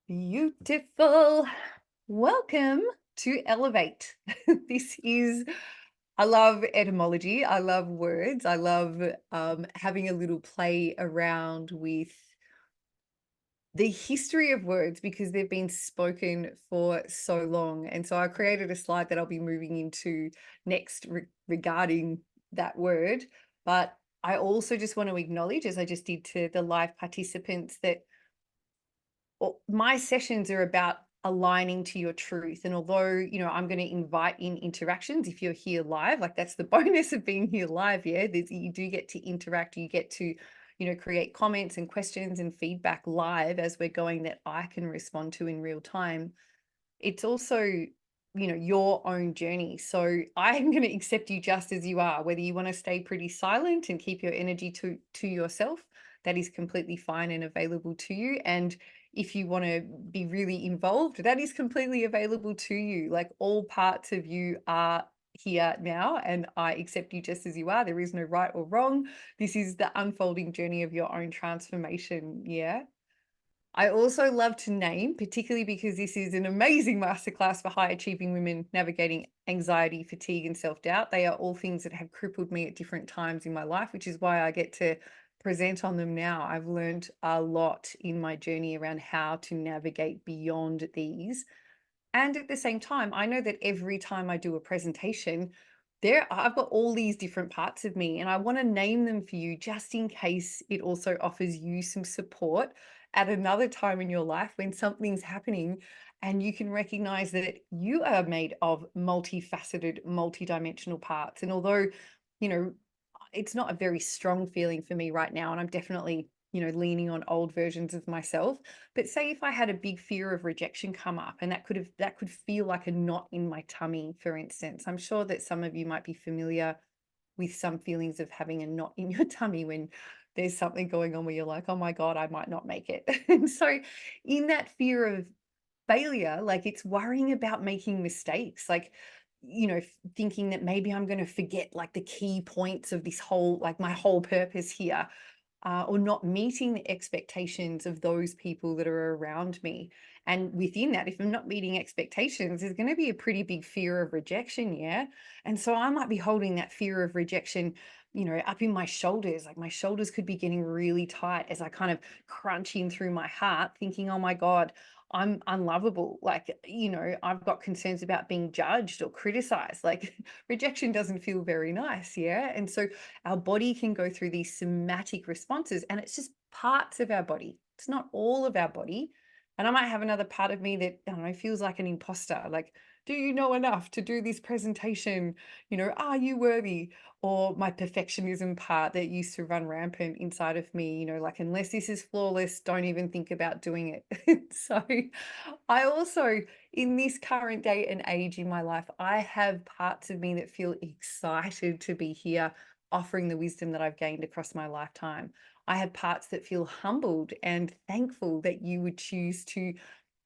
Beautiful. Welcome to Elevate. This is, I love etymology. I love words. I love having a little play around with the history of words because they've been spoken for so long. And so I created a slide that I'll be moving into next regarding that word. But I also just want to acknowledge, as I just did to the live participants, that my sessions are about aligning to your truth. And although, I'm going to invite in interactions if you're here live, like that's the bonus of being here live. Yeah. You do get to interact. You get to, create comments and questions and feedback live as we're going that I can respond to in real time. It's also, your own journey. So I'm going to accept you just as you are, whether you want to stay pretty silent and keep your energy to yourself, that is completely fine and available to you. And if you want to be really involved, that is completely available to you. Like all parts of you are here now, and I accept you just as you are. There is no right or wrong. This is the unfolding journey of your own transformation. Yeah. I also love to name, particularly because this is an amazing masterclass for high achieving women navigating anxiety, fatigue, and self doubt. They are all things that have crippled me at different times in my life, which is why I get to present on them now. I've learned a lot in my journey around how to navigate beyond these. And at the same time, I know that every time I do a presentation, I've got all these different parts of me, and I want to name them for you just in case it also offers you some support at another time in your life when something's happening and you can recognize that you are made of multifaceted, multidimensional parts. And although, you know, it's not a very strong feeling for me right now, and I'm definitely, leaning on old versions of myself. But say if I had a big fear of rejection come up, and that could feel like a knot in my tummy, for instance. I'm sure that some of you might be familiar with some feelings of having a knot in your tummy when there's something going on where you're like, oh my God, I might not make it. And so in that fear of failure, like it's worrying about making mistakes, like, thinking that maybe I'm going to forget like the key points of this whole, like my whole purpose here, or not meeting the expectations of those people that are around me. And within that, if I'm not meeting expectations, there's going to be a pretty big fear of rejection. Yeah. And so I might be holding that fear of rejection, up in my shoulders. Like my shoulders could be getting really tight as I kind of crunch in through my heart, thinking, oh my God, I'm unlovable. Like, I've got concerns about being judged or criticized. Like rejection doesn't feel very nice. Yeah. And so our body can go through these somatic responses, and it's just parts of our body. It's not all of our body. And I might have another part of me that, I don't know, feels like an imposter. Like, do you know enough to do this presentation? Are you worthy? Or my perfectionism part that used to run rampant inside of me, like, unless this is flawless, don't even think about doing it. So I also, in this current day and age in my life, I have parts of me that feel excited to be here offering the wisdom that I've gained across my lifetime. I have parts that feel humbled and thankful that you would choose to,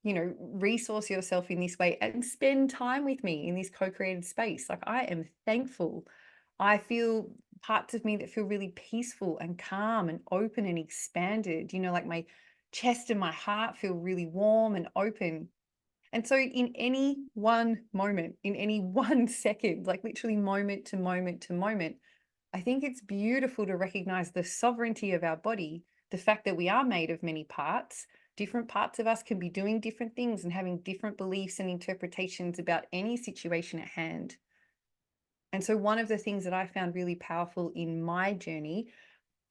resource yourself in this way and spend time with me in this co-created space. Like I am thankful. I feel parts of me that feel really peaceful and calm and open and expanded, like my chest and my heart feel really warm and open. And so in any one moment, in any 1 second, like literally moment to moment to moment, I think it's beautiful to recognize the sovereignty of our body, the fact that we are made of many parts. Different parts of us can be doing different things and having different beliefs and interpretations about any situation at hand. And so, one of the things that I found really powerful in my journey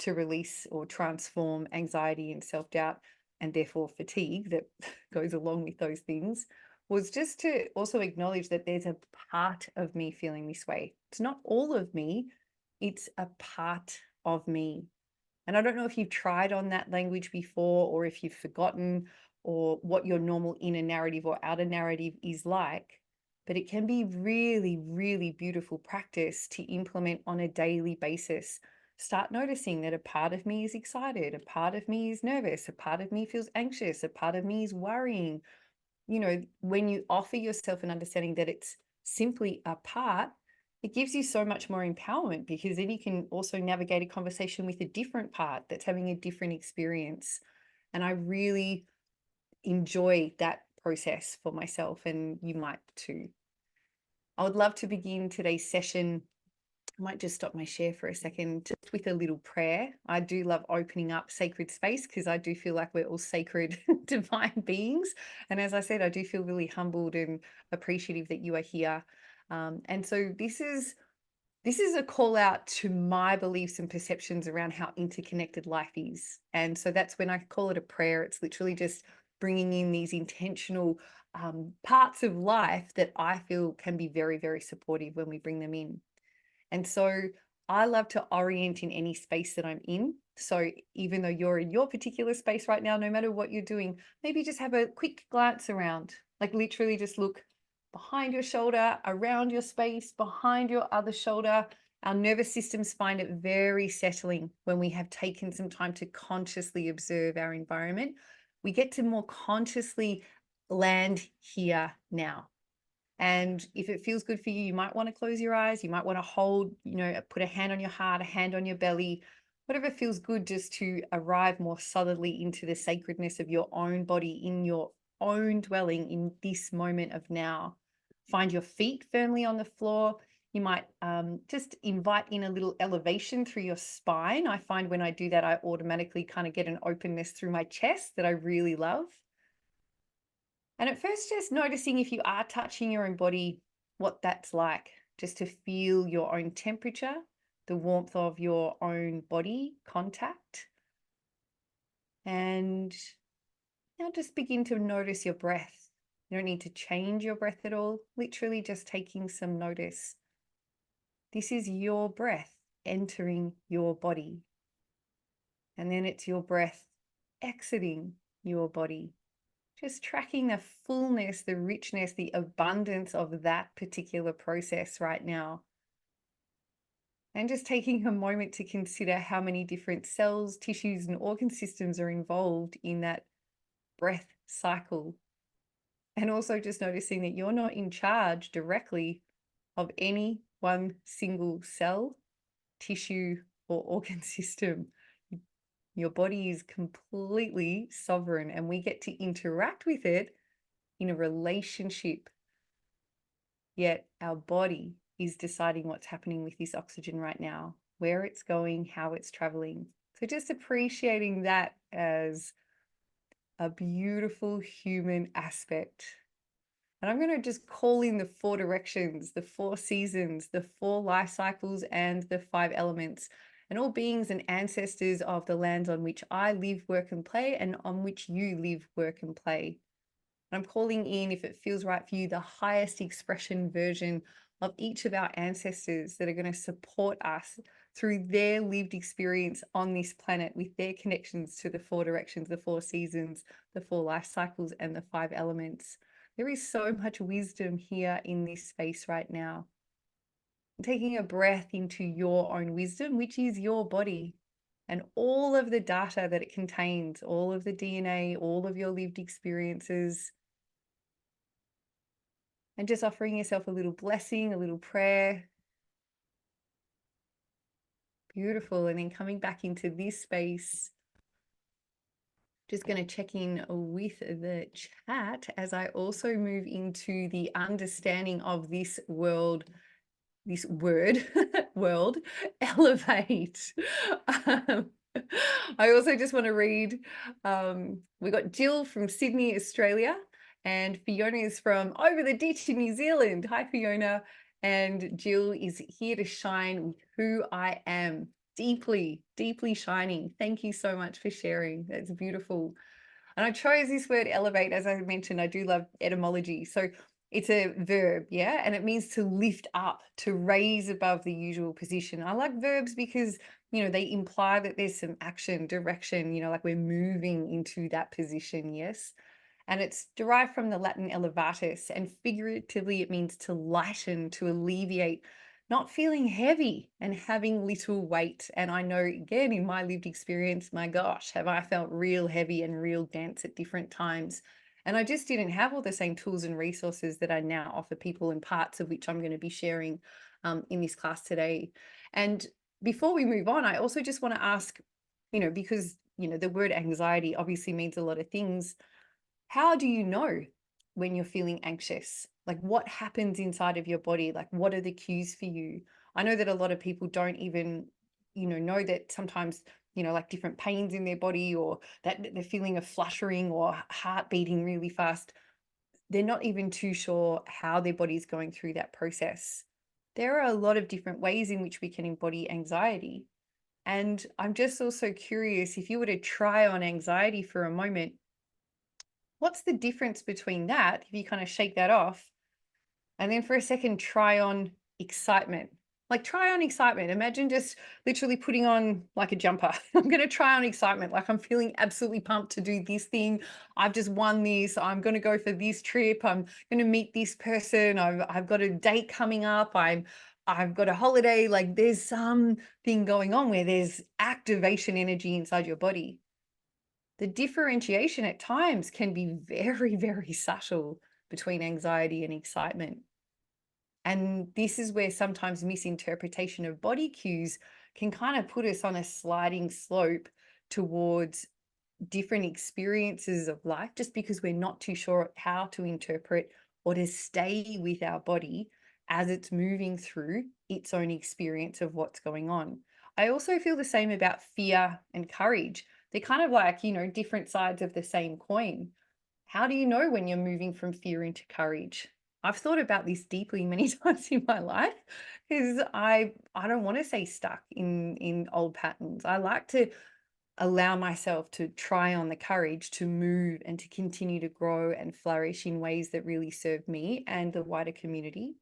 to release or transform anxiety and self doubt, and therefore fatigue that goes along with those things, was just to also acknowledge that there's a part of me feeling this way. It's not all of me, it's a part of me. And I don't know if you've tried on that language before, or if you've forgotten, or what your normal inner narrative or outer narrative is like, but it can be really, really beautiful practice to implement on a daily basis. Start noticing that a part of me is excited, a part of me is nervous, a part of me feels anxious, a part of me is worrying. When you offer yourself an understanding that it's simply a part, it gives you so much more empowerment, because then you can also navigate a conversation with a different part that's having a different experience. And I really enjoy that process for myself, and you might too. I would love to begin today's session. I might just stop my share for a second, just with a little prayer. I do love opening up sacred space because I do feel like we're all sacred divine beings. And as I said, I do feel really humbled and appreciative that you are here. And so this is a call out to my beliefs and perceptions around how interconnected life is. And so that's when I call it a prayer. It's literally just bringing in these intentional parts of life that I feel can be very, very supportive when we bring them in. And so I love to orient in any space that I'm in. So even though you're in your particular space right now, no matter what you're doing, maybe just have a quick glance around, like literally just look behind your shoulder, around your space, behind your other shoulder. Our nervous systems find it very settling when we have taken some time to consciously observe our environment. We get to more consciously land here now. And if it feels good for you, you might want to close your eyes. You might want to hold, put a hand on your heart, a hand on your belly, whatever feels good, just to arrive more solidly into the sacredness of your own body in your own dwelling in this moment of now. Find your feet firmly on the floor. You might just invite in a little elevation through your spine. I find when I do that, I automatically kind of get an openness through my chest that I really love. And at first, just noticing if you are touching your own body, what that's like, just to feel your own temperature, the warmth of your own body contact. And now just begin to notice your breath. You don't need to change your breath at all, literally just taking some notice. This is your breath entering your body. And then it's your breath exiting your body. Just tracking the fullness, the richness, the abundance of that particular process right now. And just taking a moment to consider how many different cells, tissues, and organ systems are involved in that breath cycle. And also just noticing that you're not in charge directly of any one single cell, tissue, or organ system. Your body is completely sovereign, and we get to interact with it in a relationship. Yet our body is deciding what's happening with this oxygen right now, where it's going, how it's traveling. So just appreciating that as a beautiful human aspect. And I'm going to just call in the 4 directions, the 4 seasons, the 4 life cycles, and the 5 elements, and all beings and ancestors of the lands on which I live, work, and play, and on which you live, work, and play. I'm calling in, if it feels right for you, the highest expression version of each of our ancestors that are going to support us through their lived experience on this planet with their connections to the 4 directions, the 4 seasons, the 4 life cycles, and the 5 elements. There is so much wisdom here in this space right now. Taking a breath into your own wisdom, which is your body, and all of the data that it contains, all of the DNA, all of your lived experiences. And just offering yourself a little blessing, a little prayer. Beautiful. And then coming back into this space, just going to check in with the chat as I also move into the understanding of this world, this word, world, elevate. I also just want to read, we got Jill from Sydney, Australia, and Fiona is from over the ditch in New Zealand. Hi, Fiona. And Jill is here to shine with who I am, deeply, deeply shining. Thank you so much for sharing. That's beautiful. And I chose this word elevate, as I mentioned, I do love etymology. So it's a verb, yeah? And it means to lift up, to raise above the usual position. I like verbs because, they imply that there's some action, direction, like we're moving into that position, yes? And it's derived from the Latin elevatus, and figuratively it means to lighten, to alleviate, not feeling heavy and having little weight. And I know, again, in my lived experience, my gosh, have I felt real heavy and real dense at different times. And I just didn't have all the same tools and resources that I now offer people, and parts of which I'm going to be sharing in this class today. And before we move on, I also just want to ask, because, the word anxiety obviously means a lot of things. How do you know when you're feeling anxious? Like, what happens inside of your body? Like, what are the cues for you? I know that a lot of people don't even, know that sometimes, like different pains in their body, or that they're feeling a fluttering or heart beating really fast. They're not even too sure how their body's going through that process. There are a lot of different ways in which we can embody anxiety. And I'm just also curious, if you were to try on anxiety for a moment, what's the difference between that, if you kind of shake that off, and then for a second try on excitement? Like, try on excitement. Imagine just literally putting on like a jumper. I'm going to try on excitement. Like, I'm feeling absolutely pumped to do this thing. I've just won this. I'm going to go for this trip. I'm going to meet this person. I've got a date coming up. I've got a holiday. Like, there's something going on where there's activation energy inside your body. The differentiation at times can be very, very subtle between anxiety and excitement. And this is where sometimes misinterpretation of body cues can kind of put us on a sliding slope towards different experiences of life, just because we're not too sure how to interpret or to stay with our body as it's moving through its own experience of what's going on. I also feel the same about fear and courage. They're kind of like, different sides of the same coin. How do you know when you're moving from fear into courage? I've thought about this deeply many times in my life, because I don't want to stay stuck in old patterns. I like to allow myself to try on the courage to move and to continue to grow and flourish in ways that really serve me and the wider community.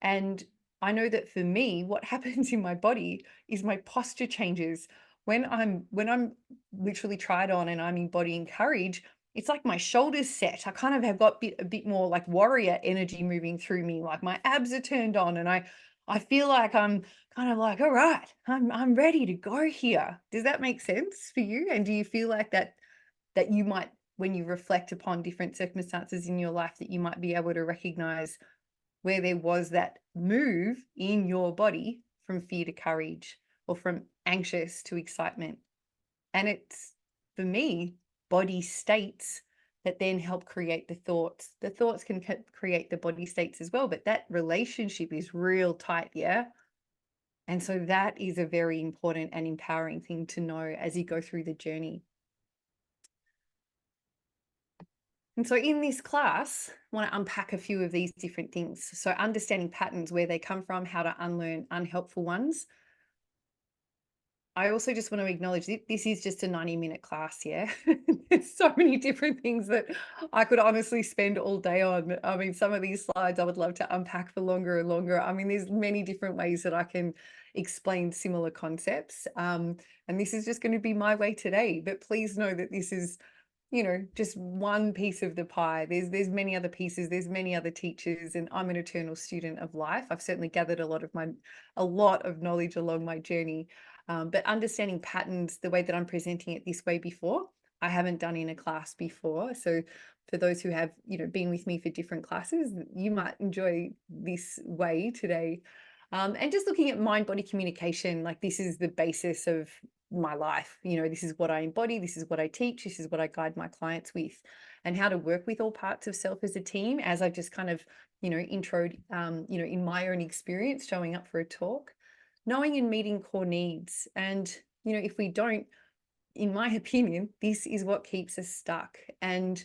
And I know that for me, what happens in my body is my posture changes. When I'm literally tried on and I'm embodying courage, it's like my shoulders set. I kind of have got a bit more like warrior energy moving through me. Like, my abs are turned on, and I feel like I'm kind of like, all right, I'm ready to go here. Does that make sense for you? And do you feel like that you might, when you reflect upon different circumstances in your life, that you might be able to recognize where there was that move in your body from fear to courage, or from anxious to excitement? And it's, for me, body states that then help create the thoughts. The thoughts can create the body states as well, but that relationship is real tight, yeah? And so that is a very important and empowering thing to know as you go through the journey. And so in this class, I want to unpack a few of these different things. So understanding patterns, where they come from, how to unlearn unhelpful ones. I also just want to acknowledge that this is just a 90-minute class, yeah? There's so many different things that I could honestly spend all day on. I mean, some of these slides I would love to unpack for longer and longer. I mean, there's many different ways that I can explain similar concepts. And this is just going to be my way today. But please know that this is, just one piece of the pie. There's many other pieces, there's many other teachers, and I'm an eternal student of life. I've certainly gathered a lot of knowledge along my journey. But understanding patterns the way that I'm presenting it this way before, I haven't done in a class before. So for those who have, been with me for different classes, you might enjoy this way today. And just looking at mind-body communication, like, this is the basis of my life. This is what I embody, this is what I teach, this is what I guide my clients with, and how to work with all parts of self as a team, as I've just kind of, introed, in my own experience showing up for a talk. Knowing and meeting core needs. And, if we don't, in my opinion, this is what keeps us stuck. And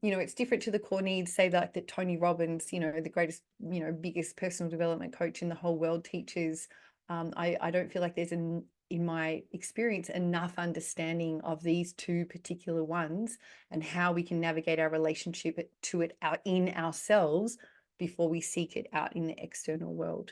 it's different to the core needs, say, like, that Tony Robbins, the greatest, biggest personal development coach in the whole world, teaches. I don't feel like there's in my experience, enough understanding of these two particular ones, and how we can navigate our relationship to it out in ourselves before we seek it out in the external world.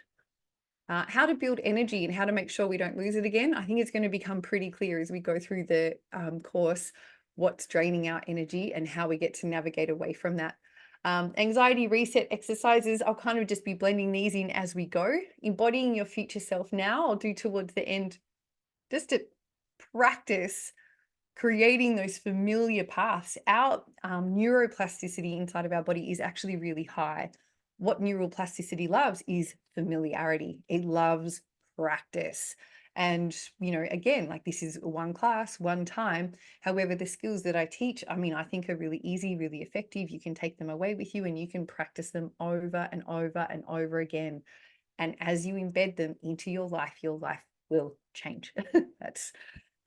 How to build energy and how to make sure we don't lose it again. I think it's going to become pretty clear as we go through the course, what's draining our energy and how we get to navigate away from that. Anxiety reset exercises, I'll kind of just be blending these in as we go. Embodying your future self now, I'll do towards the end, just to practice creating those familiar paths. Our neuroplasticity inside of our body is actually really high. What neural plasticity loves is familiarity. It loves practice. And, again, like this is one class, one time. However, the skills that I teach, I mean, I think are really easy, really effective. You can take them away with you and you can practice them over and over and over again. And as you embed them into your life will change.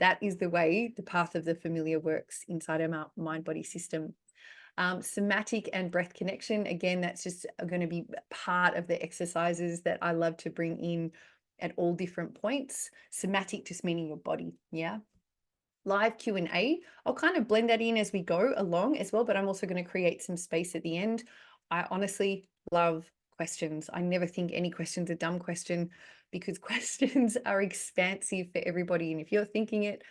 That is the way the path of the familiar works inside our mind body system. Somatic and breath connection, again, that's just going to be part of the exercises that I love to bring in at all different points. Somatic just meaning your body, yeah. Live Q&A, I'll kind of blend that in as we go along as well, but I'm also going to create some space at the end. I honestly love questions. I never think any question's a dumb question, because questions are expansive for everybody. And if you're thinking it,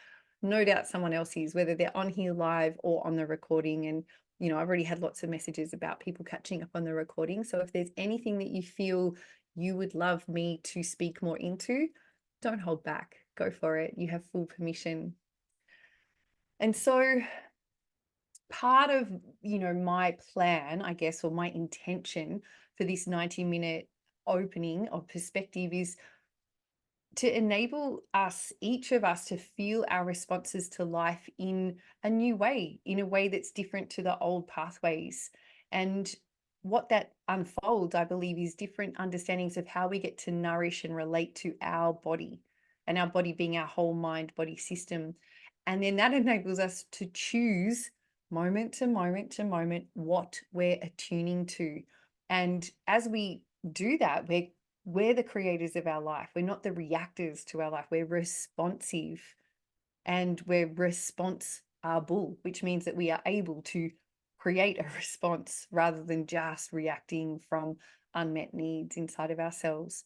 no doubt someone else is, whether they're on here live or on the recording. And, I've already had lots of messages about people catching up on the recording. So if there's anything that you feel you would love me to speak more into, don't hold back. Go for it. You have full permission. And so part of, my plan, I guess, or my intention for this 90-minute opening of perspective is to enable us, each of us, to feel our responses to life in a new way, in a way that's different to the old pathways. And what that unfolds, I believe, is different understandings of how we get to nourish and relate to our body, and our body being our whole mind body system. And then that enables us to choose moment to moment to moment what we're attuning to. And as we do that, we're the creators of our life. We're not the reactors to our life. We're responsive, and we're responsible, which means that we are able to create a response rather than just reacting from unmet needs inside of ourselves.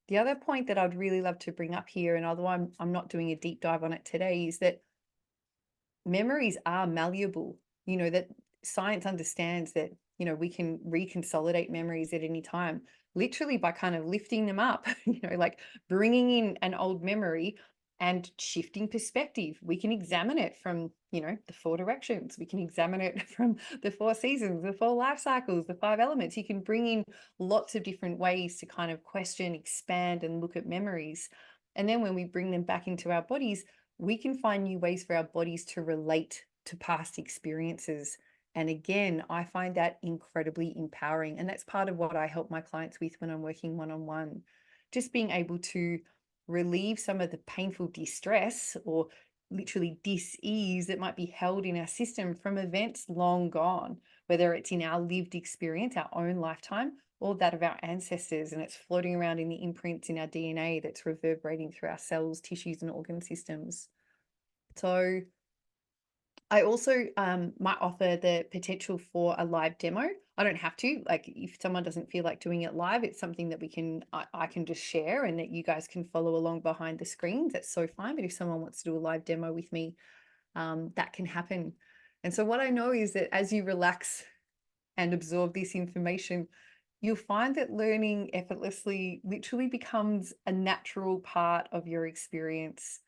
The other point that I'd really love to bring up here, and although I'm not doing a deep dive on it today, is that memories are malleable. That science understands that, we can reconsolidate memories at any time, literally by kind of lifting them up, like bringing in an old memory and shifting perspective. We can examine it from, the 4 directions. We can examine it from the 4 seasons, the 4 life cycles, the 5 elements. You can bring in lots of different ways to kind of question, expand, and look at memories. And then when we bring them back into our bodies, we can find new ways for our bodies to relate to past experiences. And again, I find that incredibly empowering. And that's part of what I help my clients with when I'm working one-on-one. Just being able to relieve some of the painful distress or literally dis-ease that might be held in our system from events long gone, whether it's in our lived experience, our own lifetime, or that of our ancestors, and it's floating around in the imprints in our DNA that's reverberating through our cells, tissues, and organ systems. So I also might offer the potential for a live demo. I don't have to, like, if someone doesn't feel like doing it live, it's something that I can just share and that you guys can follow along behind the screens. That's so fine. But if someone wants to do a live demo with me, that can happen. And so what I know is that as you relax and absorb this information, you'll find that learning effortlessly literally becomes a natural part of your experience.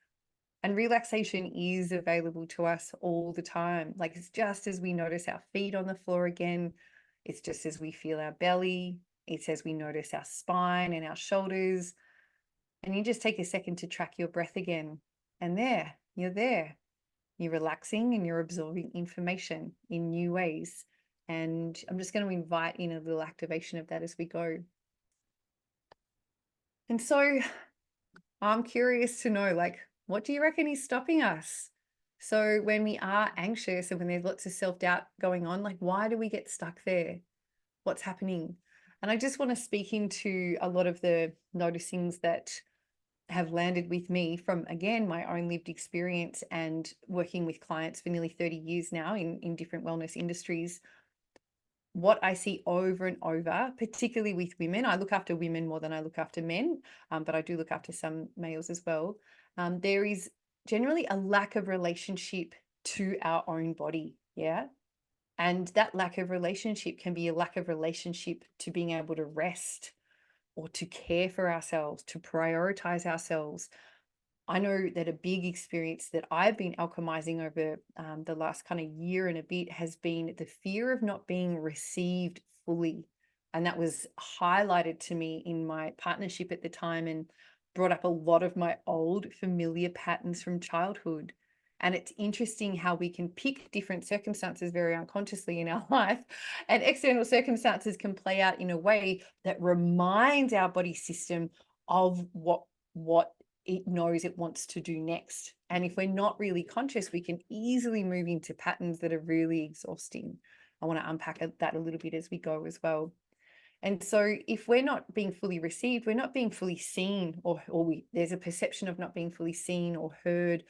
And relaxation is available to us all the time. Like, it's just as we notice our feet on the floor again, it's just as we feel our belly, it's as we notice our spine and our shoulders. And you just take a second to track your breath again. And you're there. You're relaxing and you're absorbing information in new ways. And I'm just going to invite in a little activation of that as we go. And so I'm curious to know, like, what do you reckon is stopping us? So when we are anxious and when there's lots of self-doubt going on, like, why do we get stuck there? What's happening? And I just want to speak into a lot of the noticings that have landed with me from, again, my own lived experience and working with clients for nearly 30 years now in different wellness industries. What I see over and over, particularly with women, I look after women more than I look after men, but I do look after some males as well. There is generally a lack of relationship to our own body. Yeah. And that lack of relationship can be a lack of relationship to being able to rest or to care for ourselves, to prioritize ourselves. I know that a big experience that I've been alchemizing over the last kind of year and a bit has been the fear of not being received fully. And that was highlighted to me in my partnership at the time. And brought up a lot of my old familiar patterns from childhood. And it's interesting how we can pick different circumstances very unconsciously in our life, and external circumstances can play out in a way that reminds our body system of what it knows it wants to do next. And if we're not really conscious, we can easily move into patterns that are really exhausting. I want to unpack that a little bit as we go as well. And so if we're not being fully received, we're not being fully seen, or there's a perception of not being fully seen or heard,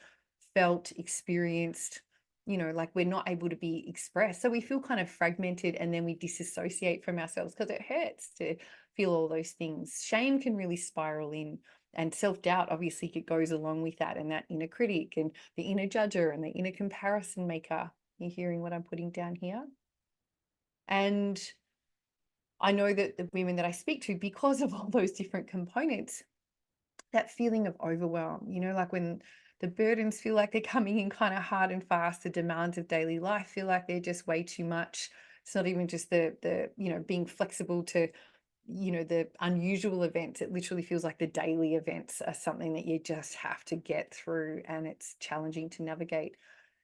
felt, experienced, like we're not able to be expressed. So we feel kind of fragmented, and then we disassociate from ourselves because it hurts to feel all those things. Shame can really spiral in, and self-doubt obviously it goes along with that, and that inner critic and the inner judger and the inner comparison maker. You're hearing what I'm putting down here? And I know that the women that I speak to, because of all those different components, that feeling of overwhelm, like when the burdens feel like they're coming in kind of hard and fast, the demands of daily life feel like they're just way too much. It's not even just the being flexible to, the unusual events. It literally feels like the daily events are something that you just have to get through, and it's challenging to navigate.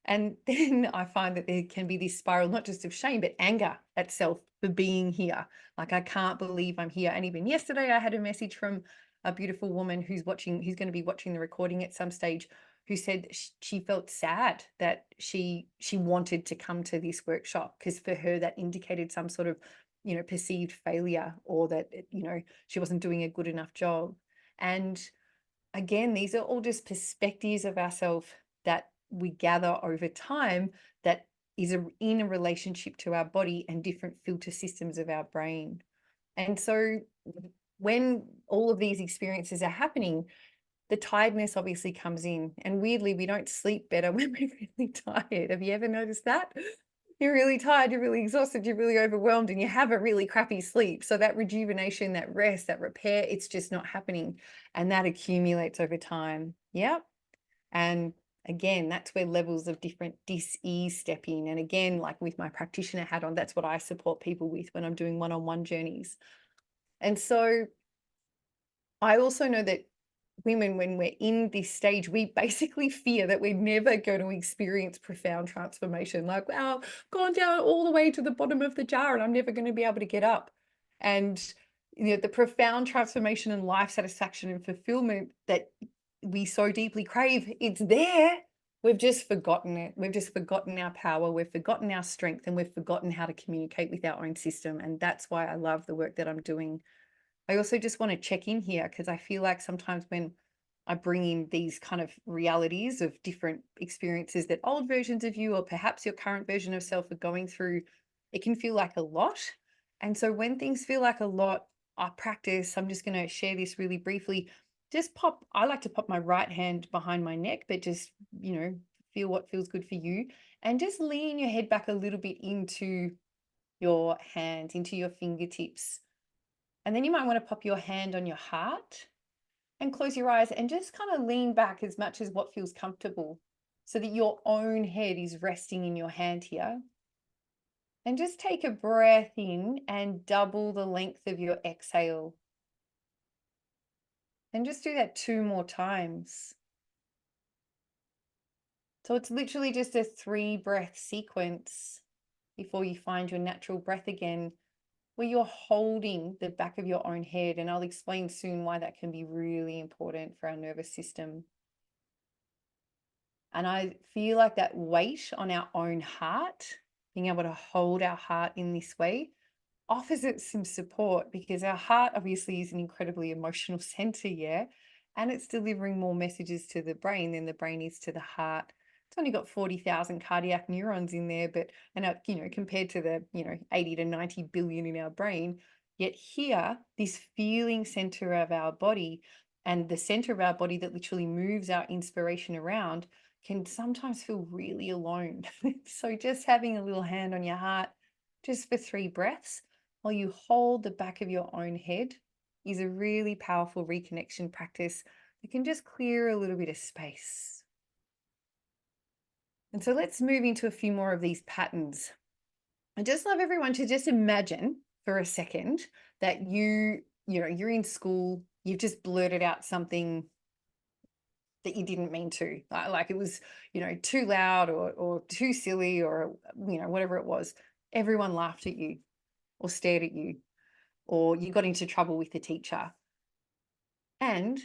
And then I find that there can be this spiral, not just of shame, but anger at self for being here. Like, I can't believe I'm here. And even yesterday, I had a message from a beautiful woman who's going to be watching the recording at some stage, who said she felt sad that she wanted to come to this workshop, because for her that indicated some sort of, perceived failure, or that, she wasn't doing a good enough job. And again, these are all just perspectives of ourselves that we gather over time, that is in a relationship to our body and different filter systems of our brain. And so when all of these experiences are happening, the tiredness obviously comes in. And weirdly, we don't sleep better when we're really tired. Have you ever noticed that? You're really tired, you're really exhausted, you're really overwhelmed, and you have a really crappy sleep. So that rejuvenation, that rest, that repair, it's just not happening. And that accumulates over time. Yep. And again, that's where levels of different dis-ease step in. And again, like with my practitioner hat on, that's what I support people with when I'm doing one-on-one journeys. And so I also know that women, when we're in this stage, we basically fear that we're never going to experience profound transformation. Like, wow, I've gone down all the way to the bottom of the jar and I'm never going to be able to get up. And the profound transformation and life satisfaction and fulfillment that we so deeply crave, it's there. We've just forgotten it. We've just forgotten our power. We've forgotten our strength, and we've forgotten how to communicate with our own system. And that's why I love the work that I'm doing. I also just want to check in here, because I feel like sometimes when I bring in these kind of realities of different experiences that old versions of you, or perhaps your current version of self, are going through, it can feel like a lot. And so when things feel like a lot, I practice, I'm just going to share this really briefly. I like to pop my right hand behind my neck, but just, feel what feels good for you. And just lean your head back a little bit into your hands, into your fingertips. And then you might want to pop your hand on your heart and close your eyes and just kind of lean back as much as what feels comfortable, so that your own head is resting in your hand here. And just take a breath in and double the length of your exhale. And just do that 2 more times. So it's literally just a 3-breath sequence before you find your natural breath again, where you're holding the back of your own head. And I'll explain soon why that can be really important for our nervous system. And I feel like that weight on our own heart, being able to hold our heart in this way, offers it some support, because our heart obviously is an incredibly emotional center, yeah, and it's delivering more messages to the brain than the brain is to the heart. It's only got 40,000 cardiac neurons in there, but compared to the 80 to 90 billion in our brain, yet here, this feeling center of our body, and the center of our body that literally moves our inspiration around, can sometimes feel really alone. So just having a little hand on your heart, just for 3 breaths, while you hold the back of your own head, is a really powerful reconnection practice that can just clear a little bit of space. And so let's move into a few more of these patterns. I just love everyone to just imagine for a second that you're in school, you've just blurted out something that you didn't mean to, like it was, too loud or too silly or, whatever it was. Everyone laughed at you or stared at you, or you got into trouble with the teacher and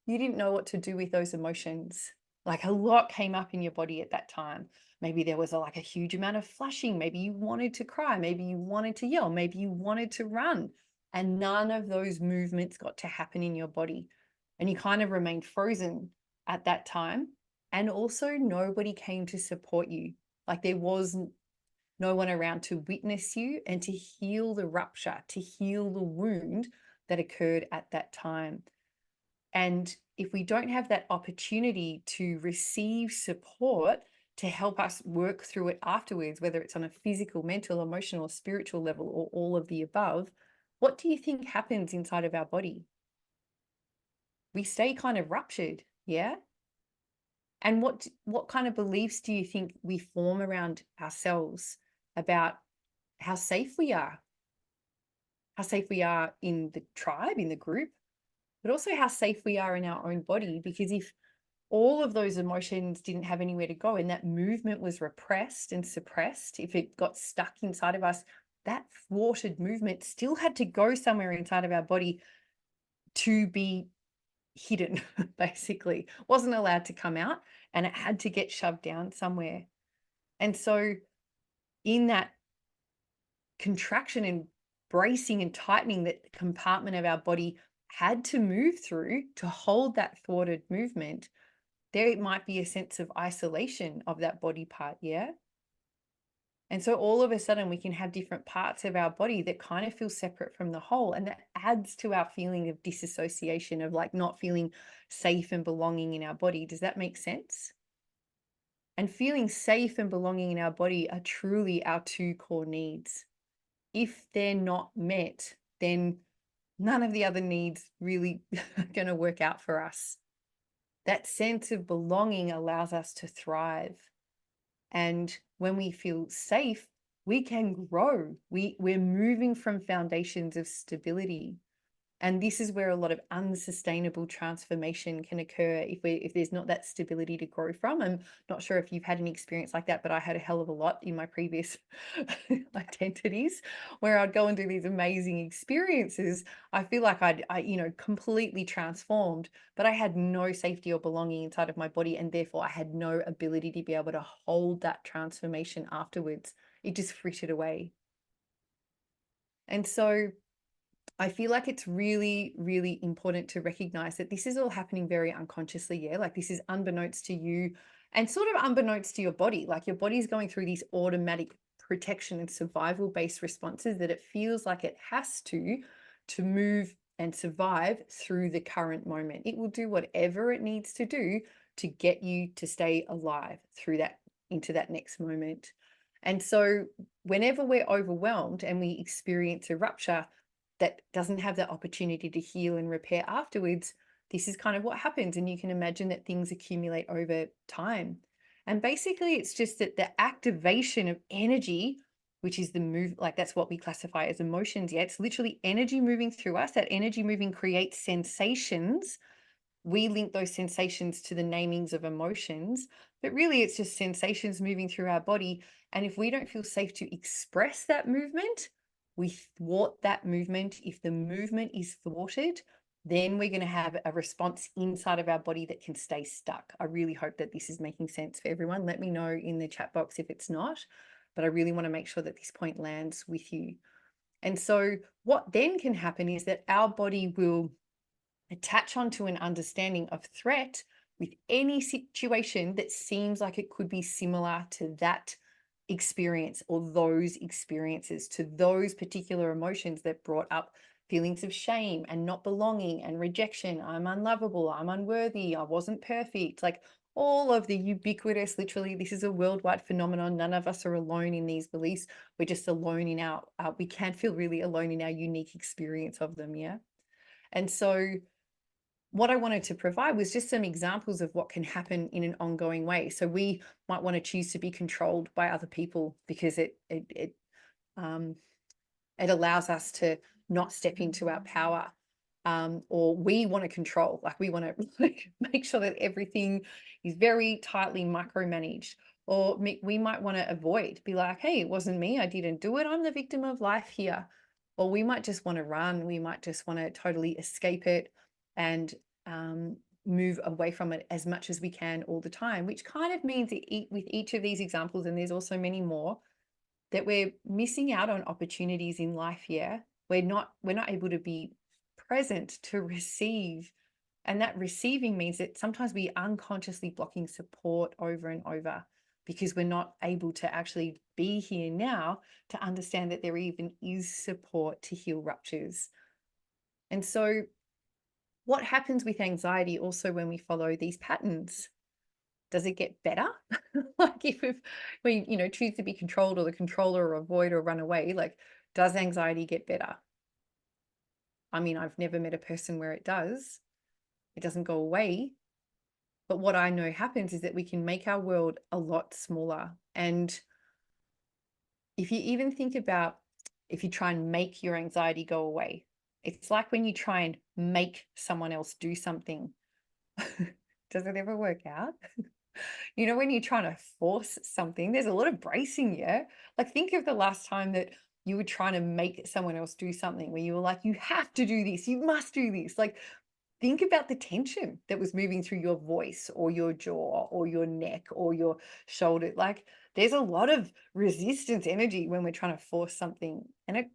you didn't know what to do with those emotions. Like a lot came up in your body at that time. Maybe there was like a huge amount of flushing. Maybe you wanted to cry. Maybe you wanted to yell. Maybe you wanted to run. And none of those movements got to happen in your body. And you kind of remained frozen at that time. And also, nobody came to support you. Like there was no one around to witness you and to heal the rupture, to heal the wound that occurred at that time. And if we don't have that opportunity to receive support to help us work through it afterwards, whether it's on a physical, mental, emotional, spiritual level, or all of the above, what do you think happens inside of our body? We stay kind of ruptured, yeah? And what kind of beliefs do you think we form around ourselves about how safe we are? How safe we are in the tribe, in the group, but also how safe we are in our own body. Because if all of those emotions didn't have anywhere to go and that movement was repressed and suppressed, if it got stuck inside of us, that thwarted movement still had to go somewhere inside of our body to be hidden, basically. Wasn't allowed to come out and it had to get shoved down somewhere. And so in that contraction and bracing and tightening that the compartment of our body had to move through to hold that thwarted movement, there might be a sense of isolation of that body part, yeah? And so all of a sudden we can have different parts of our body that kind of feel separate from the whole. And that adds to our feeling of disassociation, of like not feeling safe and belonging in our body. Does that make sense? And feeling safe and belonging in our body are truly our two core needs. If they're not met, then none of the other needs really are going to work out for us. That sense of belonging allows us to thrive. And when we feel safe, we can grow. We're moving from foundations of stability. And this is where a lot of unsustainable transformation can occur if there's not that stability to grow from. I'm not sure if you've had an experience like that, but I had a hell of a lot in my previous identities where I'd go and do these amazing experiences. I feel like I completely transformed, but I had no safety or belonging inside of my body, and therefore I had no ability to be able to hold that transformation afterwards. It just frittered away. And so I feel like it's really, really important to recognize that this is all happening very unconsciously. Yeah. Like this is unbeknownst to you and sort of unbeknownst to your body. Like your body's going through these automatic protection and survival based responses that it feels like it has to move and survive through the current moment. It will do whatever it needs to do to get you to stay alive through that into that next moment. And so whenever we're overwhelmed and we experience a rupture, that doesn't have that opportunity to heal and repair afterwards, this is kind of what happens. And you can imagine that things accumulate over time. And basically, it's just that the activation of energy, which is the move, like that's what we classify as emotions. Yeah, it's literally energy moving through us. That energy moving creates sensations. We link those sensations to the namings of emotions, but really it's just sensations moving through our body. And if we don't feel safe to express that movement, we thwart that movement. If the movement is thwarted, then we're going to have a response inside of our body that can stay stuck. I really hope that this is making sense for everyone. Let me know in the chat box if it's not, but I really want to make sure that this point lands with you. And so what then can happen is that our body will attach onto an understanding of threat with any situation that seems like it could be similar to that experience or those experiences, to those particular emotions that brought up feelings of shame and not belonging and rejection. I'm unlovable, I'm unworthy, I wasn't perfect. Like all of the ubiquitous, literally, this is a worldwide phenomenon. None of us are alone in these beliefs. We're just alone in we can feel really alone in our unique experience of them. Yeah. And so what I wanted to provide was just some examples of what can happen in an ongoing way. So we might want to choose to be controlled by other people because it allows us to not step into our power. or we want to control, like we want to like make sure that everything is very tightly micromanaged. Or we might want to avoid, be like, hey, it wasn't me, I didn't do it, I'm the victim of life here. Or we might just want to run, we might just want to totally escape it and move away from it as much as we can all the time, which kind of means that with each of these examples, and there's also many more, that we're missing out on opportunities in life. Yeah, we're not able to be present to receive, and that receiving means that sometimes we unconsciously blocking support over and over because we're not able to actually be here now to understand that there even is support to heal ruptures. And so what happens with anxiety also when we follow these patterns? Does it get better? Like if we, choose to be controlled or the controller or avoid or run away, like, does anxiety get better? I mean, I've never met a person where it does. It doesn't go away. But what I know happens is that we can make our world a lot smaller. And if you even think about, if you try and make your anxiety go away, it's like when you try and make someone else do something. Does it ever work out? When you're trying to force something, there's a lot of bracing, yeah? Like, think of the last time that you were trying to make someone else do something where you were like, you have to do this, you must do this. Like, think about the tension that was moving through your voice or your jaw or your neck or your shoulder. Like, there's a lot of resistance energy when we're trying to force something, and it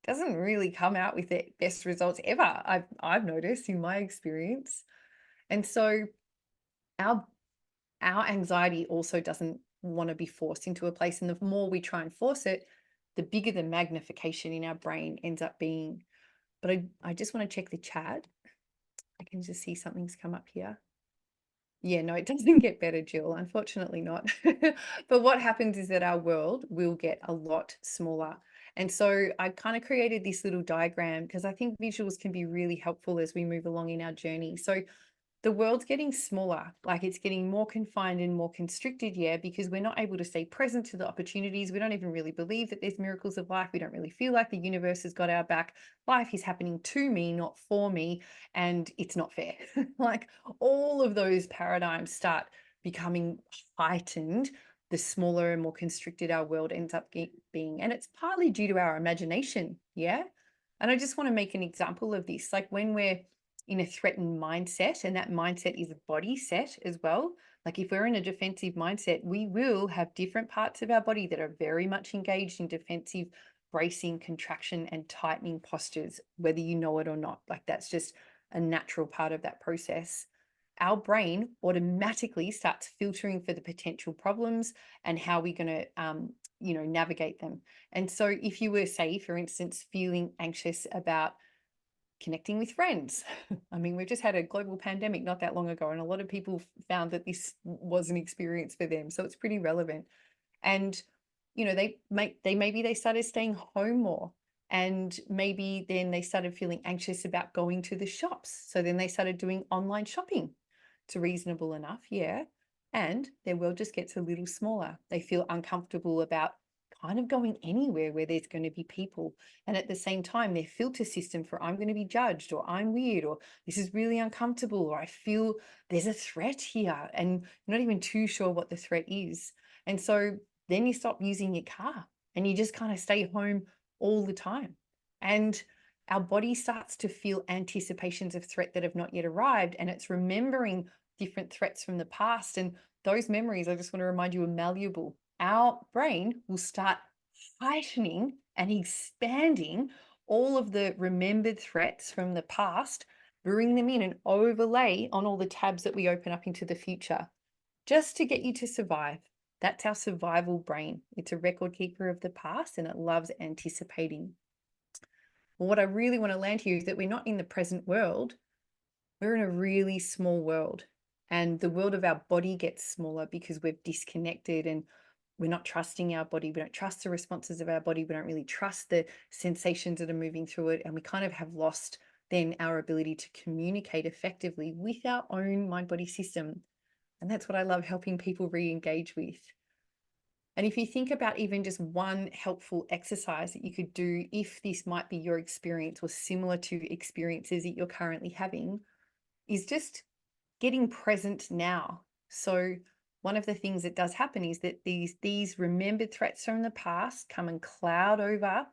doesn't really come out with the best results ever. I've noticed in my experience. And so our our anxiety also doesn't want to be forced into a place. And the more we try and force it, the bigger the magnification in our brain ends up being. But I just want to check the chat. I can just see something's come up here. Yeah, no, it doesn't get better, Jill. Unfortunately not. But what happens is that our world will get a lot smaller. And so I kind of created this little diagram because I think visuals can be really helpful as we move along in our journey. So the world's getting smaller, like it's getting more confined and more constricted, yeah, because we're not able to stay present to the opportunities. We don't even really believe that there's miracles of life. We don't really feel like the universe has got our back. Life is happening to me, not for me, and it's not fair. Like, all of those paradigms start becoming heightened the smaller and more constricted our world ends up being. And it's partly due to our imagination, yeah? And I just want to make an example of this. Like, when we're in a threatened mindset, and that mindset is a body set as well. Like, if we're in a defensive mindset, we will have different parts of our body that are very much engaged in defensive bracing, contraction, and tightening postures, whether you know it or not. Like, that's just a natural part of that process. Our brain automatically starts filtering for the potential problems and how we're going to navigate them. And so if you were, say, for instance, feeling anxious about connecting with friends. I mean, we've just had a global pandemic not that long ago, and a lot of people found that this was an experience for them. So it's pretty relevant. And, they started staying home more. And maybe then they started feeling anxious about going to the shops. So then they started doing online shopping. It's reasonable enough, yeah. And their world just gets a little smaller. They feel uncomfortable about kind of going anywhere where there's going to be people. And at the same time, their filter system for I'm going to be judged, or I'm weird, or this is really uncomfortable, or I feel there's a threat here, and you're not even too sure what the threat is. And so then you stop using your car and you just kind of stay home all the time. And our body starts to feel anticipations of threat that have not yet arrived. And it's remembering different threats from the past. And those memories, I just want to remind you, are malleable. Our brain will start heightening and expanding all of the remembered threats from the past, bring them in and overlay on all the tabs that we open up into the future, just to get you to survive. That's our survival brain. It's a record keeper of the past, and it loves anticipating. Well, what I really want to land here is that we're not in the present world. We're in a really small world, and the world of our body gets smaller because we've disconnected and we're not trusting our body. We don't trust the responses of our body. We don't really trust the sensations that are moving through it. And we kind of have lost then our ability to communicate effectively with our own mind-body system. And that's what I love helping people re-engage with. And if you think about even just one helpful exercise that you could do, if this might be your experience or similar to experiences that you're currently having, is just getting present now. So one of the things that does happen is that these remembered threats from the past come and cloud over,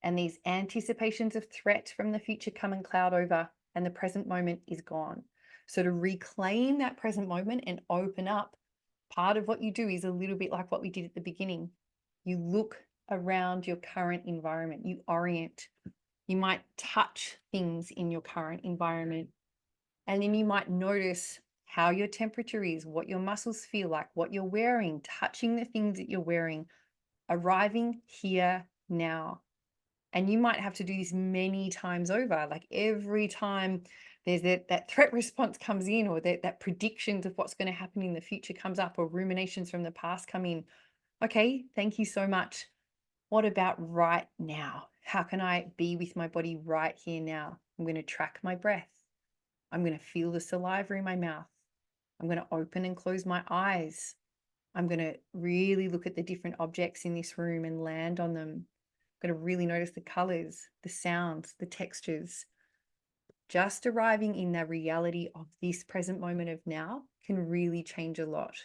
and these anticipations of threat from the future come and cloud over, and the present moment is gone. So to reclaim that present moment and open up, part of what you do is a little bit like what we did at the beginning. You look around your current environment, you orient, you might touch things in your current environment, and then you might notice how your temperature is, what your muscles feel like, what you're wearing, touching the things that you're wearing, arriving here now. And you might have to do this many times over. Like every time there's that threat response comes in, or that predictions of what's going to happen in the future comes up, or ruminations from the past come in. Okay, thank you so much. What about right now? How can I be with my body right here now? I'm going to track my breath. I'm going to feel the saliva in my mouth. I'm going to open and close my eyes. I'm going to really look at the different objects in this room and land on them. I'm going to really notice the colors, the sounds, the textures. Just arriving in the reality of this present moment of now can really change a lot.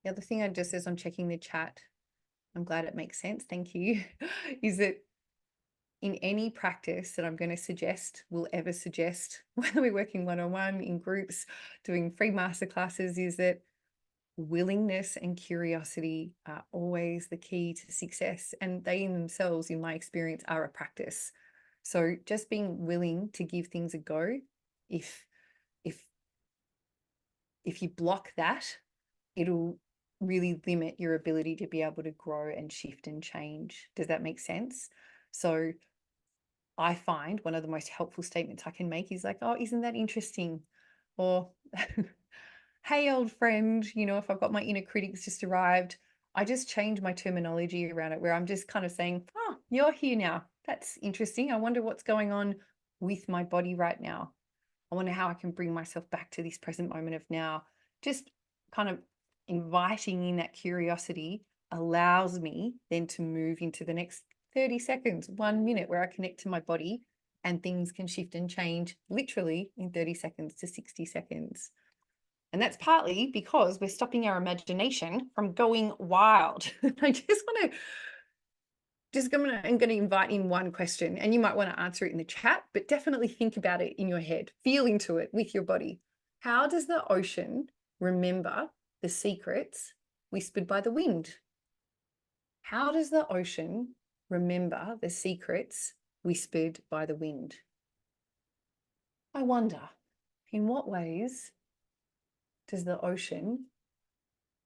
The other thing as I'm checking the chat, I'm glad it makes sense, thank you, is that in any practice that I'm going to suggest, will ever suggest, whether we're working one-on-one, in groups, doing free masterclasses, is that willingness and curiosity are always the key to success. And they in themselves, in my experience, are a practice. So just being willing to give things a go, if you block that, it'll really limit your ability to be able to grow and shift and change. Does that make sense? So I find one of the most helpful statements I can make is like, oh, isn't that interesting? Or, hey, old friend, if I've got my inner critics just arrived, I just change my terminology around it, where I'm just kind of saying, oh, you're here now. That's interesting. I wonder what's going on with my body right now. I wonder how I can bring myself back to this present moment of now. Just kind of inviting in that curiosity allows me then to move into the next 30 seconds, 1 minute, where I connect to my body, and things can shift and change literally in 30 seconds to 60 seconds. And that's partly because we're stopping our imagination from going wild. I just want to I'm going to invite in one question, and you might want to answer it in the chat, but definitely think about it in your head, feel into it with your body. How does the ocean remember the secrets whispered by the wind? How does the ocean remember the secrets whispered by the wind? I wonder, in what ways does the ocean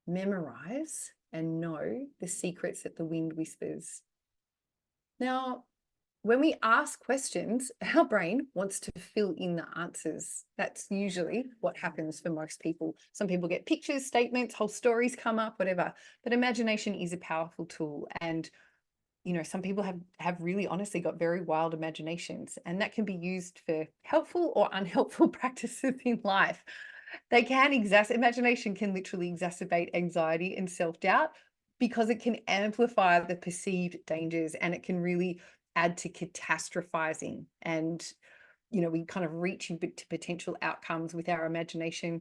memorize and know the secrets that the wind whispers? Now, when we ask questions, our brain wants to fill in the answers. That's usually what happens for most people. Some people get pictures, statements, whole stories come up, whatever. But imagination is a powerful tool. And, some people have really honestly got very wild imaginations, and that can be used for helpful or unhelpful practices in life. Imagination can literally exacerbate anxiety and self-doubt, because it can amplify the perceived dangers, and it can really add to catastrophizing. And, we kind of reach into potential outcomes with our imagination,